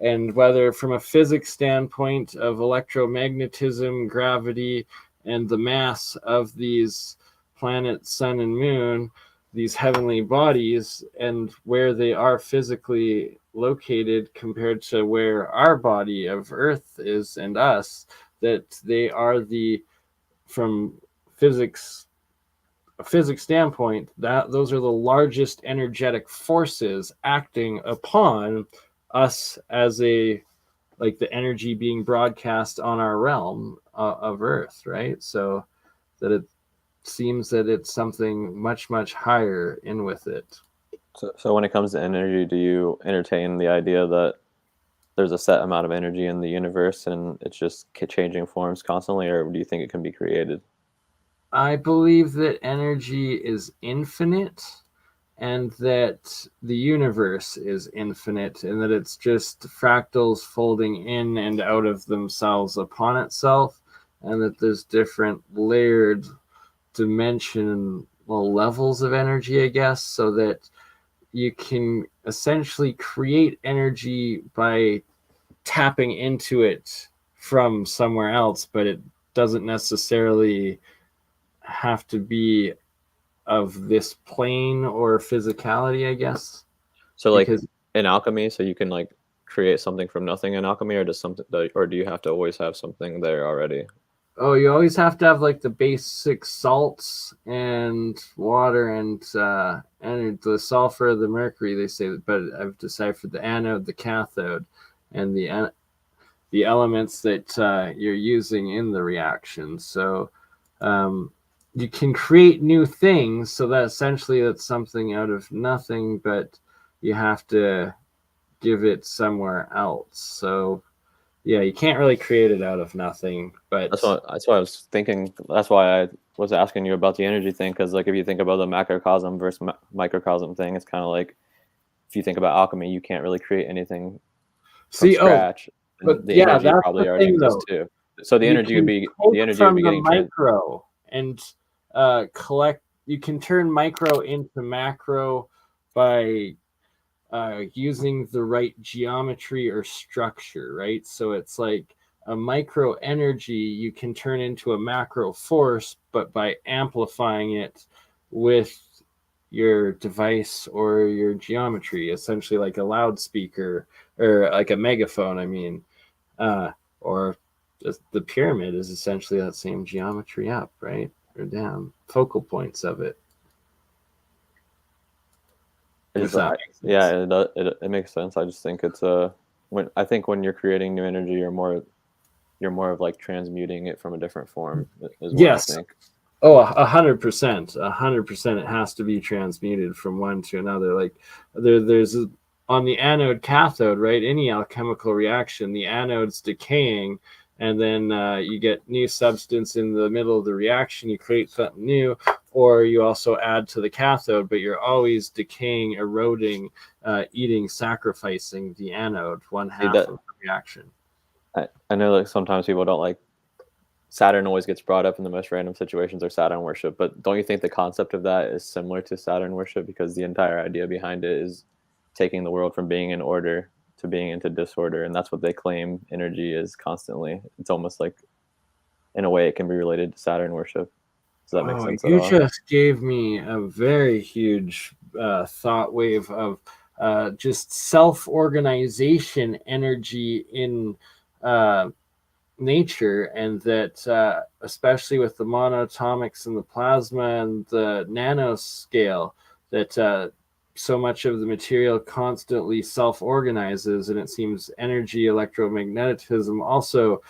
and whether from a physics standpoint of electromagnetism, gravity, and the mass of these planets, sun and moon, these heavenly bodies, and where they are physically located compared to where our body of Earth is and us, that they are the, from physics a physics standpoint, that those are the largest energetic forces acting upon us as a, like the energy being broadcast on our realm of Earth, right? So that it seems that it's something much, much higher in with it. So when it comes to energy, do you entertain the idea that there's a set amount of energy in the universe and it's just changing forms constantly, or do you think it can be created? I believe that energy is infinite, and that the universe is infinite, and that it's just fractals folding in and out of themselves upon itself, and that there's different layered dimension, well, levels of energy, I guess, so that you can essentially create energy by tapping into it from somewhere else, but it doesn't necessarily have to be of this plane or physicality, I guess. So like Because in alchemy, so you can like create something from nothing in alchemy, or does something, or do you have to always have something there already? oh, you always have to have like the basic salts and water and the sulfur, the mercury, they say, but I've deciphered the anode, the cathode, and the elements that you're using in the reaction. So you can create new things, so that essentially that's something out of nothing, but you have to give it somewhere else. So yeah, you can't really create it out of nothing. But That's why I was thinking. That's why I was asking you about the energy thing, because like if you think about the macrocosm versus microcosm thing, it's kind of like if you think about alchemy, you can't really create anything from see, oh, scratch, but and the yeah, energy that's probably the already thing exists though. too. So the You energy would can be take from the getting micro and collect. You can turn micro into macro by using the right geometry or structure, right? So it's like a micro energy you can turn into a macro force, but by amplifying it with your device or your geometry, essentially like a loudspeaker or like a megaphone, I mean, or the pyramid is essentially that same geometry up, right? Or down, focal points of it. If that makes sense. Yeah, it makes sense. I just think it's when you're creating new energy, you're more of like transmuting it from a different form is what I Yes. think. Oh, 100%. 100%. It has to be transmuted from one to another. Like there's on the anode cathode, right? Any alchemical reaction, the anode's decaying, and then you get new substance in the middle of the reaction, you create something new, or you also add to the cathode, but you're always decaying, eroding, eating, sacrificing the anode, one half of the reaction. I know like sometimes people don't like Saturn always gets brought up in the most random situations or Saturn worship, but don't you think the concept of that is similar to Saturn worship? Because the entire idea behind it is taking the world from being in order to being into disorder, and that's what they claim energy is constantly. It's almost like, in a way, it can be related to Saturn worship. Does that make sense at You all? just gave me a very huge thought wave of just self-organization energy in nature, and that especially with the monoatomics and the plasma and the nanoscale, that so much of the material constantly self-organizes, and it seems energy electromagnetism also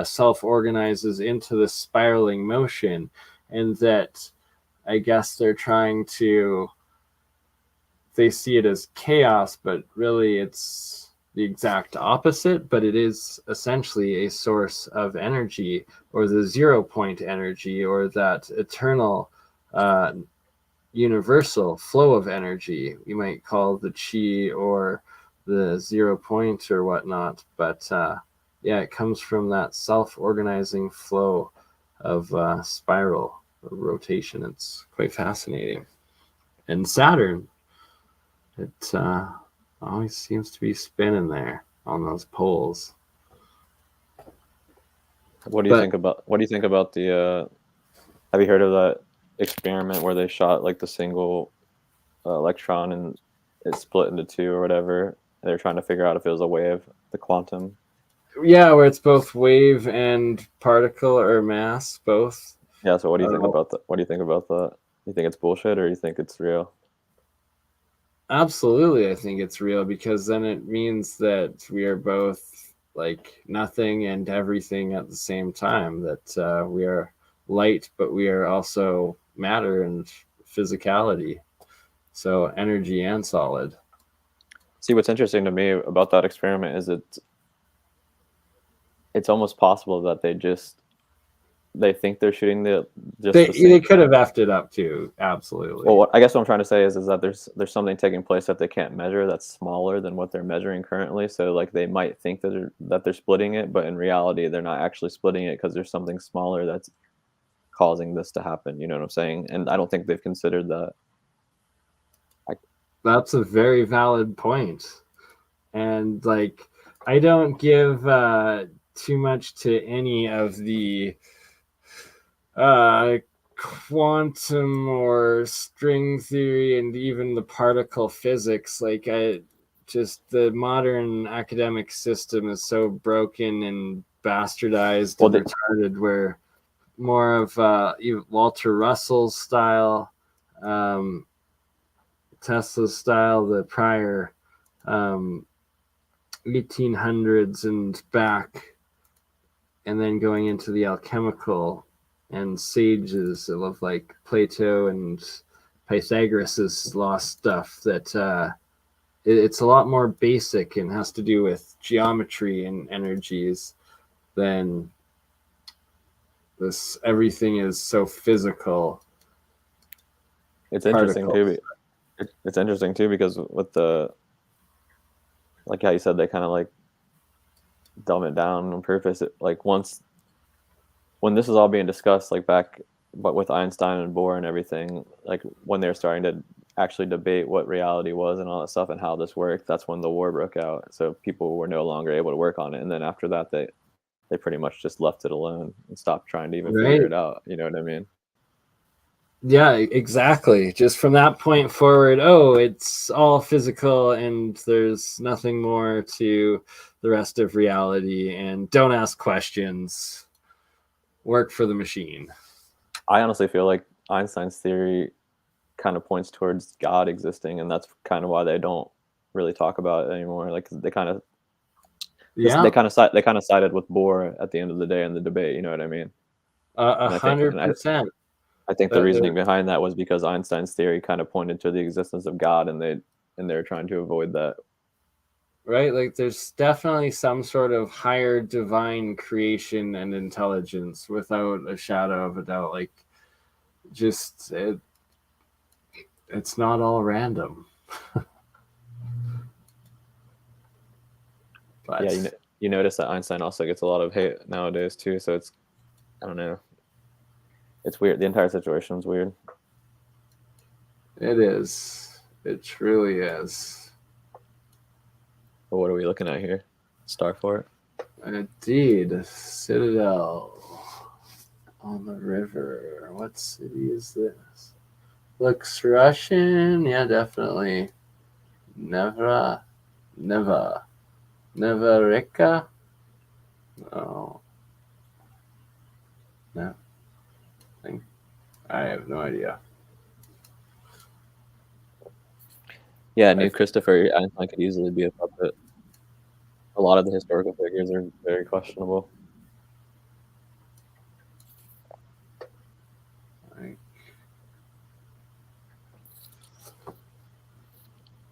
self-organizes into the spiraling motion, and that I guess they see it as chaos, but really it's the exact opposite, but it is essentially a source of energy, or the 0 point energy, or that eternal universal flow of energy. You might call the chi or the 0 point or whatnot, but yeah, it comes from that self-organizing flow of spiral rotation. It's quite fascinating. And Saturn, it always seems to be spinning there on those poles. What do you think about the have you heard of that experiment where they shot like the single electron and it split into two or whatever? They're trying to figure out if it was a wave, the quantum. Yeah, where it's both wave and particle or mass, both. Yeah, so what do you think about that? What do you think about that? You think it's bullshit or you think it's real? Absolutely, I think it's real, because then it means that we are both like nothing and everything at the same time, that we are light, but we are also matter and physicality. So energy and solid. See, what's interesting to me about that experiment is it's almost possible that they think they're shooting They could have effed it up too. Absolutely. Well, I guess what I'm trying to say is that there's something taking place that they can't measure that's smaller than what they're measuring currently. So like they might think that they're splitting it, but in reality they're not actually splitting it because there's something smaller that's causing this to happen. You know what I'm saying? And I don't think they've considered that. That's a very valid point. And like, I don't give too much to any of the quantum or string theory and even the particle physics. Like, the modern academic system is so broken and bastardized and retarded, where more of Walter Russell's style, Tesla's style, the prior 1800s and back, and then going into the alchemical and sages of like Plato and Pythagoras' lost stuff, that it's a lot more basic and has to do with geometry and energies than this. Everything is so physical. It's interesting too. It's interesting too because with the, like how you said, they kind of like dumb it down on purpose. Like when this is all being discussed, like back, but with Einstein and Bohr and everything, like when they're starting to actually debate what reality was and all that stuff and how this worked, that's when the war broke out. So people were no longer able to work on it, and then after that, they pretty much just left it alone and stopped trying to even figure it out. You know what I mean? Yeah, exactly. Just from that point forward, it's all physical and there's nothing more to the rest of reality, and don't ask questions. Work for the machine. I honestly feel like Einstein's theory kind of points towards God existing, and that's kind of why they don't really talk about it anymore. Like they kind of sided with Bohr at the end of the day in the debate. You know what I mean? 100%. I think the reasoning behind that was because Einstein's theory kind of pointed to the existence of God, and they're trying to avoid that. right? Like there's definitely some sort of higher divine creation and intelligence without a shadow of a doubt. Like just it's not all random. But Yeah, you notice that Einstein also gets a lot of hate nowadays too. So it's, I don't know, it's weird. The entire situation's weird. it is. It truly is. But what are we looking at here? Starfort? Indeed, Citadel on the river. What city is this? Looks Russian. Yeah, definitely. NorthAmerica. Oh, no. I have no idea. Yeah, I knew Christopher Einstein could easily be a puppet. A lot of the historical figures are very questionable.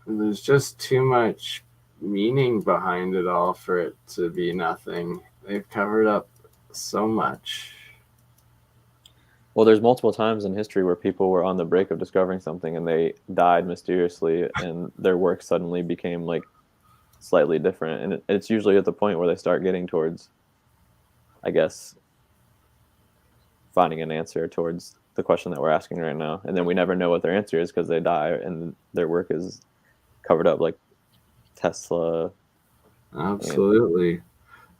There's just too much meaning behind it all for it to be nothing. They've covered up so much. Well, there's multiple times in history where people were on the brink of discovering something and they died mysteriously, and their work suddenly became like slightly different. And it's usually at the point where they start getting towards, I guess, finding an answer towards the question that we're asking right now. And then we never know what their answer is because they die and their work is covered up, like Tesla. Absolutely.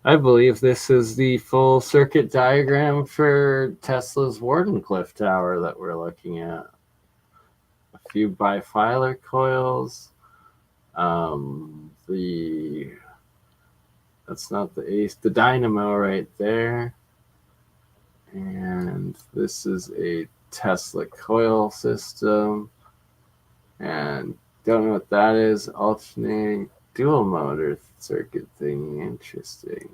I believe this is the full circuit diagram for Tesla's Wardenclyffe Tower that we're looking at. A few bifilar coils. That's not the ace, the dynamo right there. And this is a Tesla coil system. And don't know what that is. Alternating dual motor circuit thing. Interesting.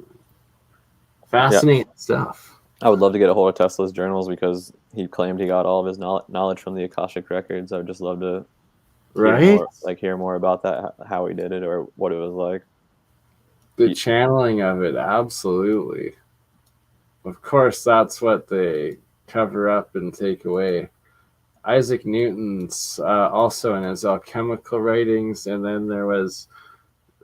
Fascinating stuff. I would love to get a hold of Tesla's journals because he claimed he got all of his knowledge from the Akashic records. I would just love to hear more about that, how he did it or what it was like. The channeling of it, absolutely. Of course, that's what they cover up and take away. Isaac Newton's also in his alchemical writings, and then there was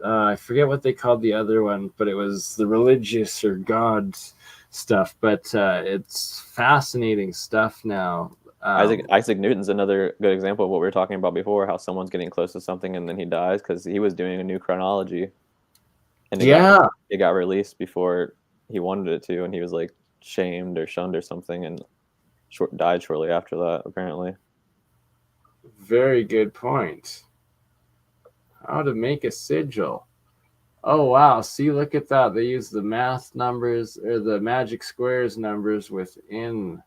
I forget what they called the other one, but it was the religious or God stuff. But it's fascinating stuff now. Isaac Newton's another good example of what we were talking about before, how someone's getting close to something and then he dies because he was doing a new chronology. And it got released before he wanted it to, and he was like shamed or shunned or something and died shortly after that, apparently. Very good point. How to make a sigil. Oh, wow. See, look at that. They use the math numbers or the magic squares numbers within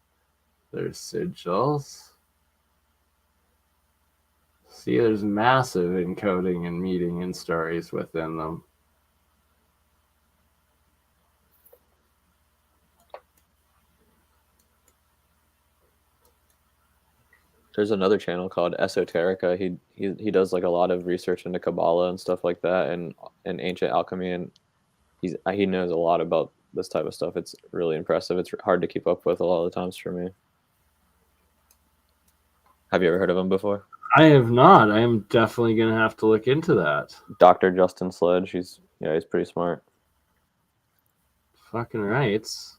their sigils. See, there's massive encoding and meaning and stories within them. There's another channel called Esoterica. He does like a lot of research into Kabbalah and stuff like that, and ancient alchemy, and he knows a lot about this type of stuff. It's really impressive. It's hard to keep up with a lot of the times for me. Have you ever heard of him before? I have not. I am definitely going to have to look into that. Dr. Justin Sledge. He's pretty smart. Fucking rights.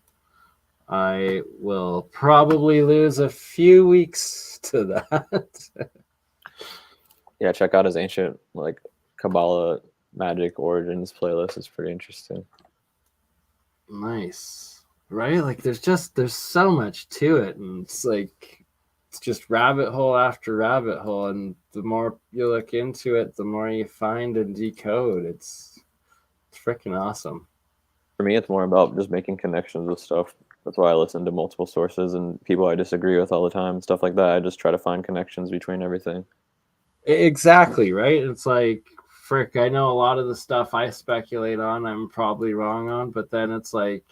I will probably lose a few weeks to that. Yeah, check out his ancient like Kabbalah magic origins playlist. It's pretty interesting. Nice. Right? Like there's so much to it, and it's like it's just rabbit hole after rabbit hole, and the more you look into it, the more you find and decode. It's freaking awesome. For me, it's more about just making connections with stuff. That's why I listen to multiple sources and people I disagree with all the time, stuff like that. I just try to find connections between everything. Exactly, right? It's like, frick, I know a lot of the stuff I speculate on, I'm probably wrong on, but then it's like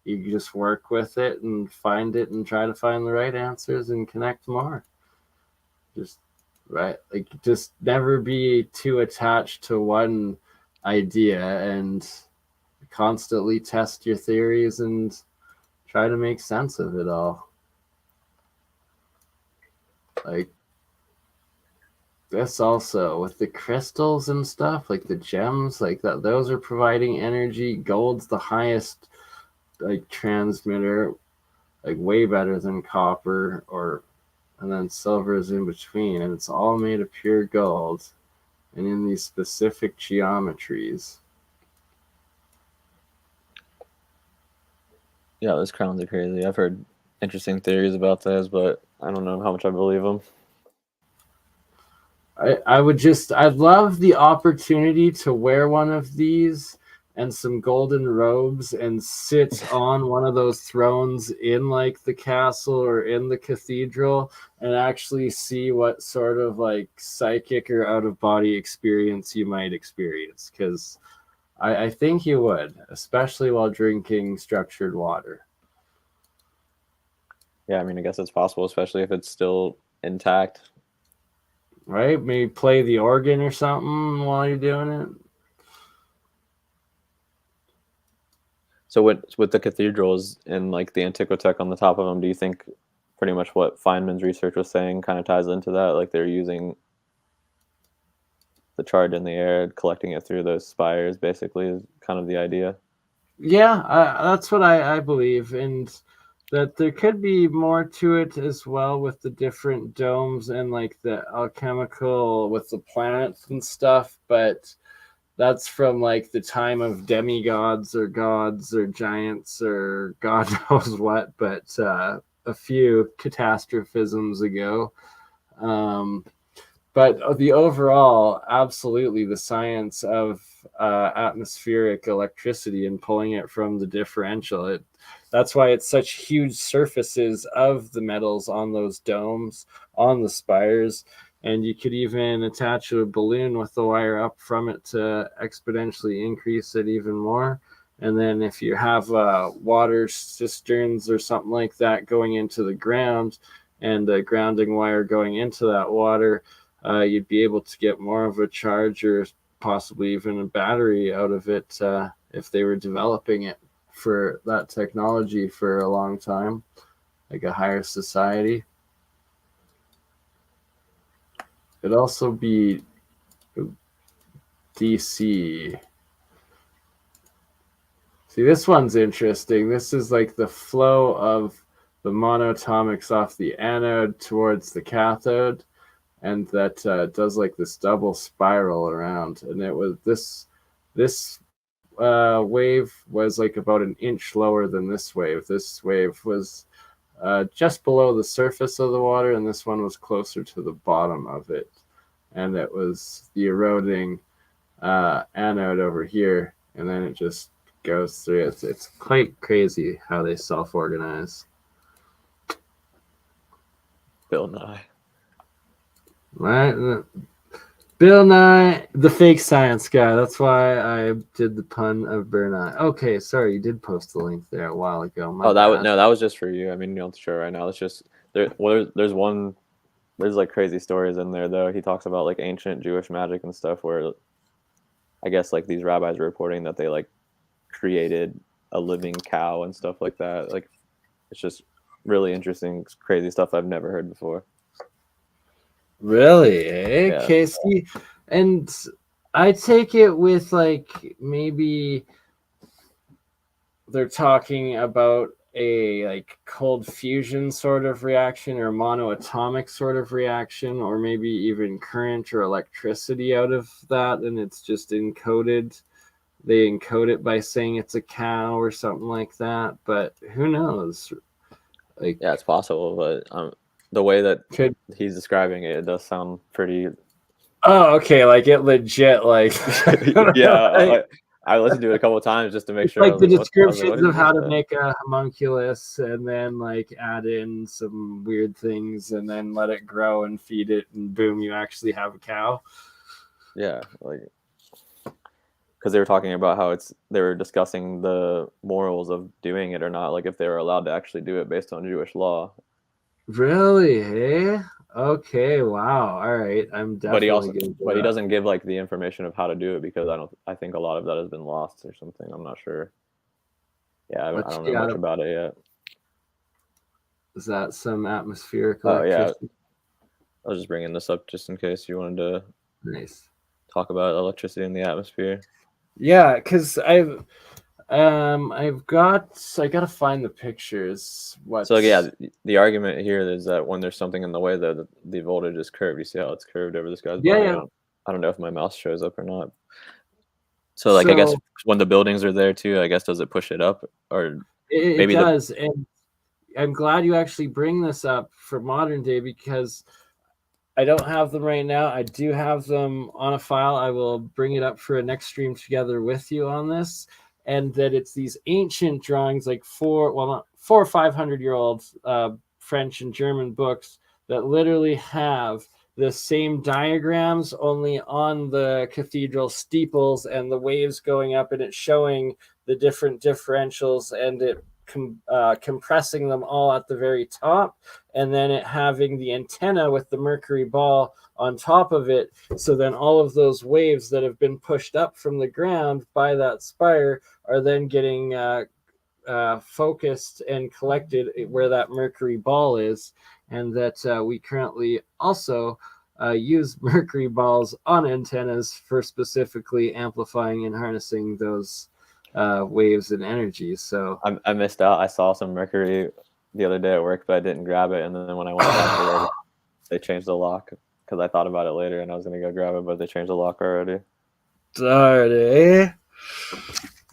you just work with it and find it and try to find the right answers and connect more. Just, right? Like, just never be too attached to one idea and constantly test your theories and try to make sense of it all. Like this also with the crystals and stuff, like the gems, like that, those are providing energy. Gold's the highest like transmitter, like way better than copper, or and then silver is in between, and it's all made of pure gold and in these specific geometries. Yeah, those crowns are crazy. I've heard interesting theories about those, but I don't know how much I believe them. I'd love the opportunity to wear one of these and some golden robes and sit on one of those thrones in like the castle or in the cathedral and actually see what sort of like psychic or out of body experience you might experience. Because I think you would, especially while drinking structured water. Yeah, I mean, I guess it's possible, especially if it's still intact. Right? Maybe play the organ or something while you're doing it. So with the cathedrals and like the Tictoc on the top of them, do you think pretty much what Feynman's research was saying kind of ties into that? Like they're using the charge in the air, collecting it through those spires, basically, is kind of the idea. Yeah, that's what I believe, and that there could be more to it as well with the different domes and like the alchemical with the planets and stuff. But that's from like the time of demigods or gods or giants or God knows what. But a few catastrophisms ago. Um, but the overall, absolutely, the science of atmospheric electricity and pulling it from the differential. That's why it's such huge surfaces of the metals on those domes, on the spires. And you could even attach a balloon with the wire up from it to exponentially increase it even more. And then if you have water cisterns or something like that going into the ground and a grounding wire going into that water, you'd be able to get more of a charge or possibly even a battery out of it if they were developing it for that technology for a long time, like a higher society. It'd also be DC. See, this one's interesting. This is like the flow of the monatomics off the anode towards the cathode, and that does like this double spiral around. And it was this wave was like about an inch lower than this wave. This wave was just below the surface of the water, and this one was closer to the bottom of it. And it was the eroding anode over here, and then it just goes through. It's quite crazy how they self-organize. Bill Nye. Right? Bill Nye, the fake science guy. That's why I did the pun of BurnEye. Okay, sorry, you did post the link there a while ago. Oh, that was just for you. I mean, you don't show right now. It's just there. Well, there's like crazy stories in there though. He talks about like ancient Jewish magic and stuff where I guess like these rabbis are reporting that they like created a living cow and stuff like that. Like it's just really interesting, crazy stuff I've never heard before. Really, eh? Yeah. Casey? And I take it with like maybe they're talking about a like cold fusion sort of reaction or monoatomic sort of reaction, or maybe even current or electricity out of that, and it's just encoded. They encode it by saying it's a cow or something like that, but who knows? Like, yeah, it's possible, but the way that he's describing it, it does sound pretty. Oh, okay, like it legit, like yeah. I listened to it a couple of times just to make sure. Like the descriptions of how to make a homunculus, and then like add in some weird things, and then let it grow and feed it, and boom, you actually have a cow. Yeah, like because they were talking about how they were discussing the morals of doing it or not, like if they were allowed to actually do it based on Jewish law. Really? Hey? Okay, wow. All right. I'm But he definitely also, going to but he doesn't give like the information of how to do it because I think a lot of that has been lost or something. I'm not sure. Yeah, I don't know much about it yet. Is that some atmospheric Oh yeah, electricity? I was just bringing this up just in case you wanted to Nice. talk about electricity in the atmosphere. Yeah, because I gotta find the pictures. So yeah, the argument here is that when there's something in the way, the voltage is curved. You see how it's curved over this guy's body? Yeah. I don't know if my mouse shows up or not. So like I guess when the buildings are there too, I guess does it push it up or it does, and I'm glad you actually bring this up for modern day because I don't have them right now. I do have them on a file. I will bring it up for a next stream together with you on this. And that it's these ancient drawings, like not 400 or 500-year-old French and German books that literally have the same diagrams, only on the cathedral steeples and the waves going up, and it's showing the different differentials and it compressing them all at the very top, and then it having the antenna with the mercury ball on top of it. So then all of those waves that have been pushed up from the ground by that spire are then getting focused and collected where that mercury ball is, and that we currently also use mercury balls on antennas for specifically amplifying and harnessing those waves and energy. So I missed out. I saw some mercury the other day at work, but I didn't grab it. And then when I went back, they changed the lock because I thought about it later and I was going to go grab it, but they changed the lock already.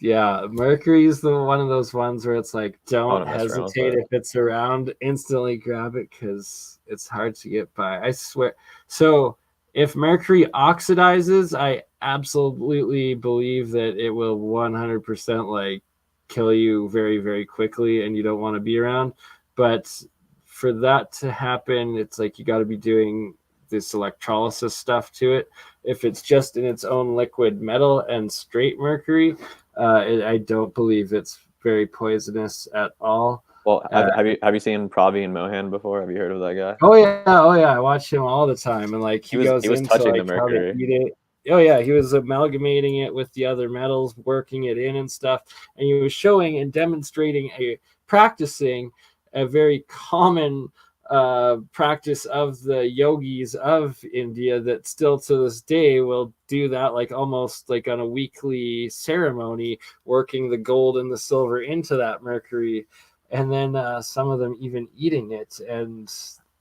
Yeah, Mercury is one of those ones where it's like, don't hesitate if it's around, instantly grab it because it's hard to get by. I swear. So if Mercury oxidizes, I absolutely believe that it will 100% like kill you very, very quickly and you don't want to be around. But for that to happen, it's like you got to be doing this electrolysis stuff to it. If it's just in its own liquid metal and straight mercury, I don't believe it's very poisonous at all. Well, have you seen Pravi and Mohan before? Have you heard of that guy? Oh yeah, I watch him all the time, and like he goes was into touching like the mercury. how they eat it. Oh yeah, he was amalgamating it with the other metals, working it in and stuff, and he was showing and demonstrating practicing a very common practice of the yogis of India that still to this day will do that, like almost like on a weekly ceremony, working the gold and the silver into that mercury, and then some of them even eating it, and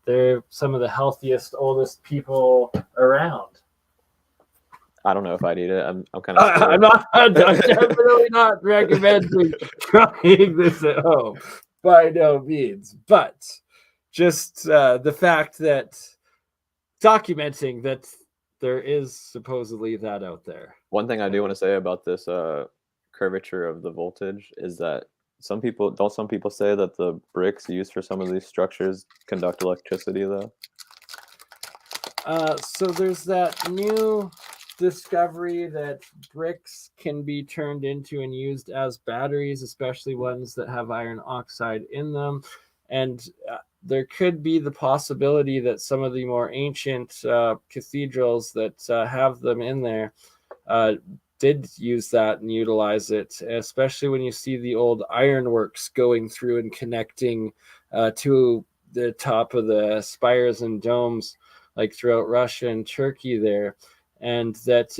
they're some of the healthiest, oldest people around. I don't know if I'd eat it. I'm kind of I'm definitely not recommending trying this at home by no means, but just the fact that documenting that there is supposedly that out there. One thing I do want to say about this curvature of the voltage is that some people say that the bricks used for some of these structures conduct electricity though? So there's that new discovery that bricks can be turned into and used as batteries, especially ones that have iron oxide in them. And there could be the possibility that some of the more ancient cathedrals that have them in there did use that and utilize it, especially when you see the old ironworks going through and connecting to the top of the spires and domes, like throughout Russia and Turkey there. And that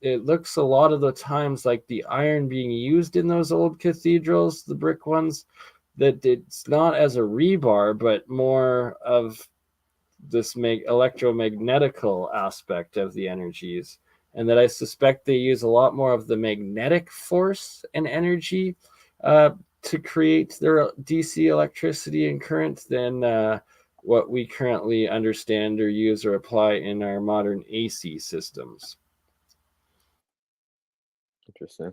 it looks a lot of the times like the iron being used in those old cathedrals, the brick ones, that it's not as a rebar, but more of this electromagnetical aspect of the energies. And that I suspect they use a lot more of the magnetic force and energy to create their DC electricity and current than what we currently understand or use or apply in our modern AC systems. Interesting.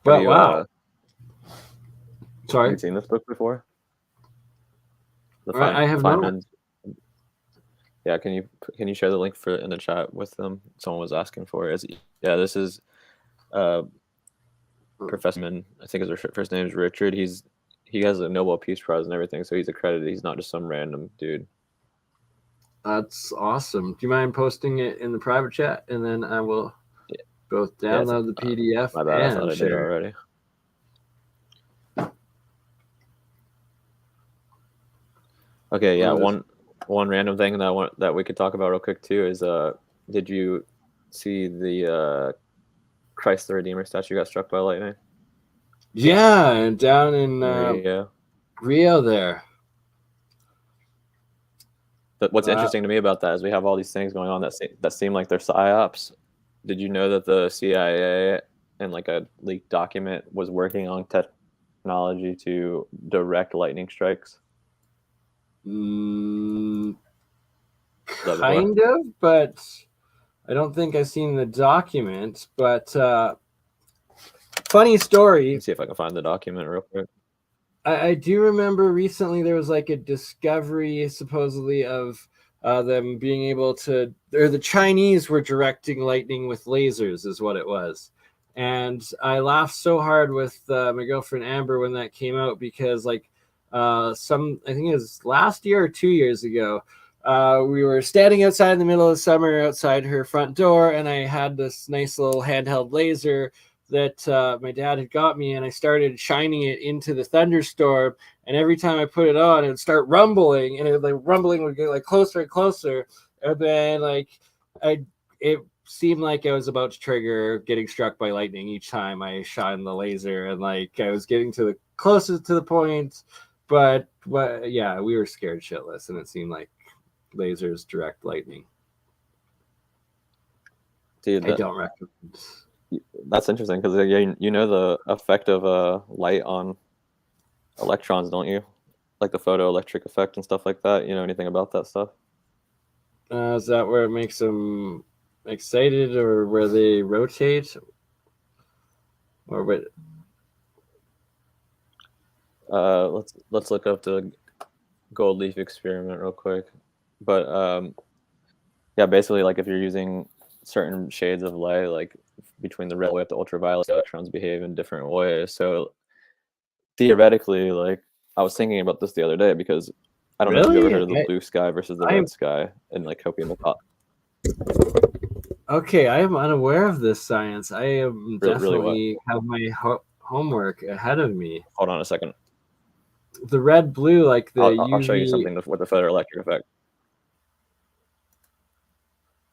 But wow. Sorry. Have you seen this book before? I have not. Yeah, can you share the link for it in the chat with them? Someone was asking for it. This is Professor, I think his first name is Richard. He has a Nobel Peace Prize and everything, so he's accredited. He's not just some random dude. That's awesome. Do you mind posting it in the private chat, and then I will both download the PDF my bad, and I thought I did already. Okay, yeah. One random thing that we could talk about real quick too is did you see the Christ the Redeemer statue got struck by lightning? Yeah, down in Rio there. But what's interesting to me about that is we have all these things going on that seem like they're psyops. Did you know that the CIA in like a leaked document was working on technology to direct lightning strikes? Kind of, but I don't think I've seen the document. But funny story. Let's see if I can find the document real quick. I do remember recently there was like a discovery supposedly of them being able to, or the Chinese were directing lightning with lasers is what it was. And I laughed so hard with my girlfriend Amber when that came out, because like I think it was last year or 2 years ago, we were standing outside in the middle of the summer outside her front door, and I had this nice little handheld laser that my dad had got me, and I started shining it into the thunderstorm, and every time I put it on, it would start rumbling, and rumbling would get like closer and closer, and then like it seemed like I was about to trigger getting struck by lightning each time I shine the laser, and like I was getting to the closest to the point, but yeah, we were scared shitless, and it seemed like lasers direct lightning. Dude, I don't recommend. That's interesting, because you know the effect of light on electrons, don't you? Like the photoelectric effect and stuff like that. You know anything about that stuff? Is that where it makes them excited, or where they rotate, or what? Let's look up the gold leaf experiment real quick. But yeah, basically, like if you're using certain shades of light, like between the red wave to ultraviolet, electrons behave in different ways. So theoretically, like I was thinking about this the other day, because I don't know if you've ever heard of the blue sky versus the red sky and like Hopi. Okay, I am unaware of this science. I am definitely have my homework ahead of me. Hold on a second. The red blue, like the I'll show you something with the photoelectric effect.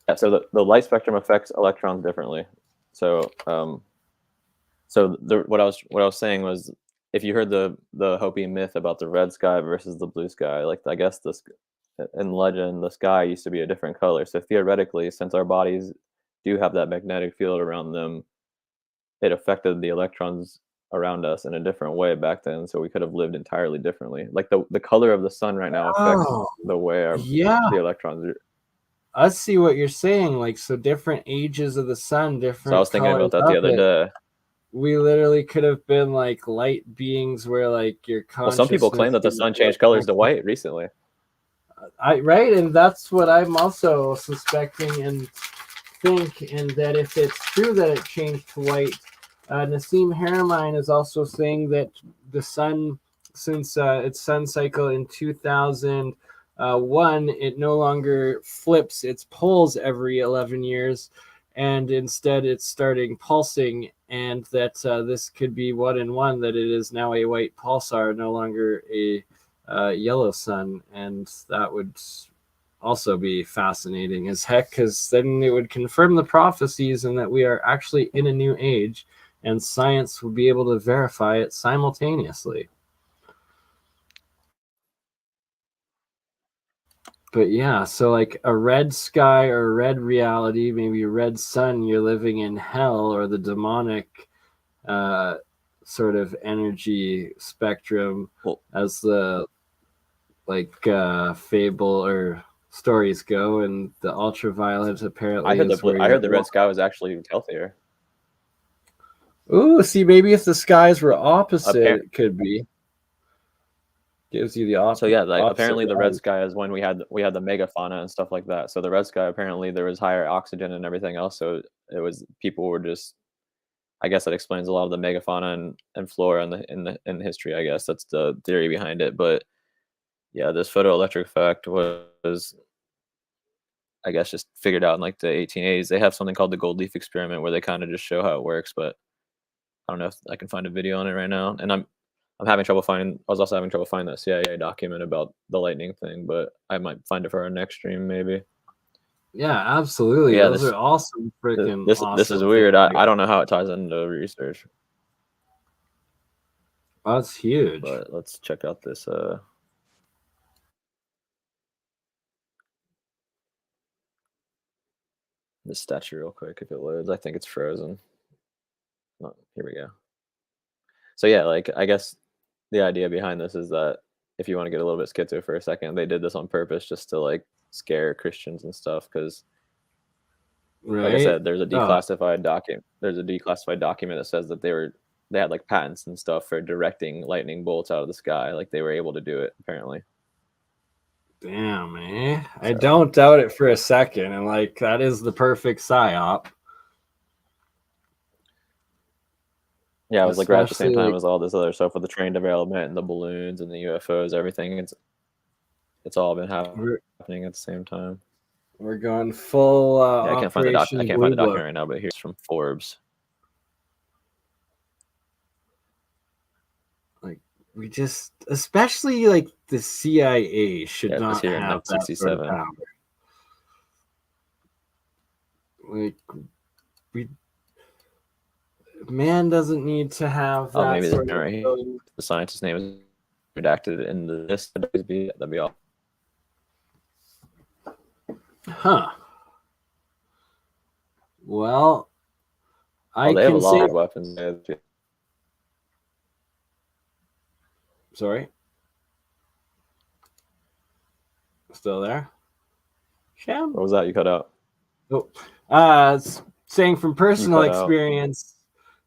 Yeah, so the light spectrum affects electrons differently. So what I was saying was, if you heard the Hopi myth about the red sky versus the blue sky, like I guess in legend the sky used to be a different color. So theoretically, since our bodies do have that magnetic field around them, it affected the electrons around us in a different way back then. So we could have lived entirely differently. Like the color of the sun right now affects the way the electrons are. I see what you're saying. Like, so different ages of the sun, different. So I was thinking about that the other day. We literally could have been like light beings, where like your consciousness. Well, some people claim that the sun changed colors to white recently. Right, and that's what I'm also suspecting and think, and that if it's true that it changed to white, Nassim Haramein is also saying that the sun, since its sun cycle in 2001, it no longer flips its poles every 11 years, and instead it's starting pulsing, and that this could be 1 in 1, that it is now a white pulsar, no longer a yellow sun. And that would also be fascinating as heck, because then it would confirm the prophecies and that we are actually in a new age, and science would be able to verify it simultaneously. But yeah, so like a red sky or a red reality, maybe a red sun, you're living in hell, or the demonic sort of energy spectrum, as the like fable or stories go, and the ultraviolet apparently. I heard the red sky was actually healthier. Ooh, see, maybe if the skies were opposite, it could be. Gives you the opposite. So yeah, like apparently the red sky is when we had the megafauna and stuff like that. So the red sky, apparently there was higher oxygen and everything else. So it was, people were just I guess that explains a lot of the megafauna and flora in history. I guess that's the theory behind it. But yeah, this photoelectric effect was, I guess, just figured out in like the 1880s. They have something called the gold leaf experiment where they kind of just show how it works, but I don't know if I can find a video on it right now. And I'm having trouble finding. I was also having trouble finding that CIA document about the lightning thing, but I might find it for our next stream maybe. Yeah, absolutely. Yeah, Those are awesome, freaking awesome. This is weird. I don't know how it ties into research. That's huge. But let's check out this this statue real quick if it loads. I think it's frozen. Oh, here we go. So yeah, like I guess the idea behind this is that if you want to get a little bit schizo for a second, they did this on purpose just to like scare Christians and stuff because like I said, there's a declassified document. There's a declassified document that says that they had like patents and stuff for directing lightning bolts out of the sky. Like they were able to do it apparently. Damn, man. I don't doubt it for a second. And like that is the perfect psyop. Yeah, it was like right at the same time as all this other stuff with the train development and the balloons and the UFOs, everything. It's all been happening at the same time. We're going full. Yeah, I can't find the document right now, but here's from Forbes. Like we just, especially like the CIA should not have that sort of power. Like man doesn't need to have that. Maybe the scientist's name is redacted in the list. That'd be all. Huh. Well, they have a lot of weapons. Sorry. Still there? Sham? What was that? You cut out. Oh, saying from personal experience,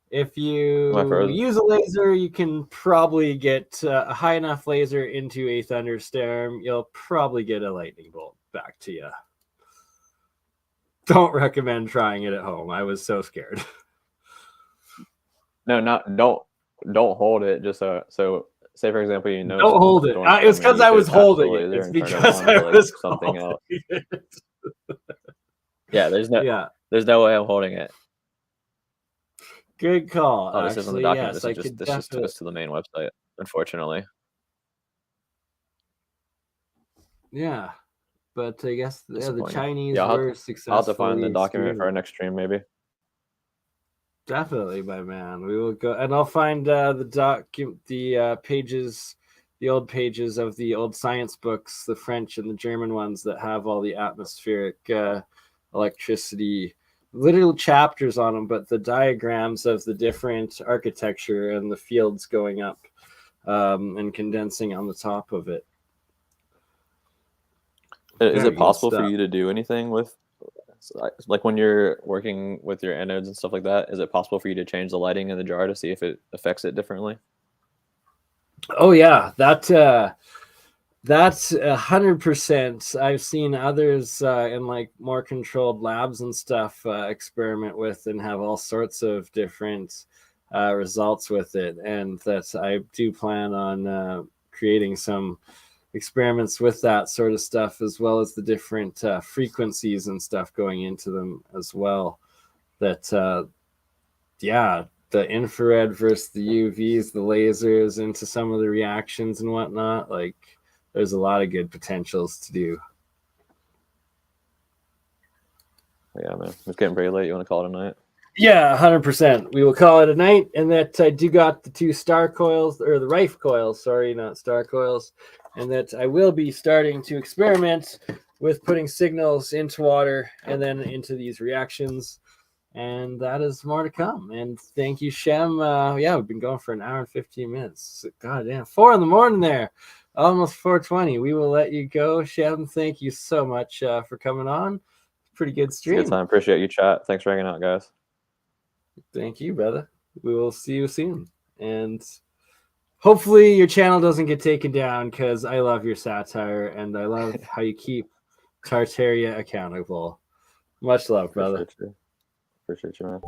if you use a laser, you can probably get a high enough laser into a thunderstorm. You'll probably get a lightning bolt back to you. Don't recommend trying it at home. I was so scared. No, don't hold it. Just so say for example, don't hold it. It was because I was holding it. It's because I was something else. Yeah, there's no way I'm holding it. Good call. Oh, this isn't the document. Yes, this just took us to the main website, unfortunately. Yeah. But I guess the Chinese were successful. I'll have to find the document for our next stream, maybe. Definitely, my man. We will go, and I'll find the pages, the old pages of the old science books, the French and the German ones that have all the atmospheric electricity, little chapters on them, but the diagrams of the different architecture and the fields going up and condensing on the top of it. Is it possible for you to do anything with, like when you're working with your anodes and stuff like that, is it possible for you to change the lighting in the jar to see if it affects it differently? Oh yeah, that's 100%. I've seen others in like more controlled labs and stuff experiment with and have all sorts of different results with it, and that I do plan on creating some experiments with that sort of stuff, as well as the different frequencies and stuff going into them as well. That the infrared versus the UVs, the lasers into some of the reactions and whatnot. Like there's a lot of good potentials to do. Yeah, man, it's getting pretty late. You want to call it a night? Yeah, 100%. We will call it a night. And that I do got the 2 star coils, or the Rife coils, sorry, not star coils. And that I will be starting to experiment with putting signals into water and then into these reactions. And that is more to come. And thank you, Shem. Yeah, we've been going for an hour and 15 minutes. God damn, 4 in the morning there. Almost 4:20. We will let you go, Shem. Thank you so much for coming on. Pretty good stream. Good time. Appreciate you, chat. Thanks for hanging out, guys. Thank you, brother. We will see you soon. And hopefully your channel doesn't get taken down, because I love your satire and I love how you keep Tartaria accountable. Much love, brother. Appreciate you, man.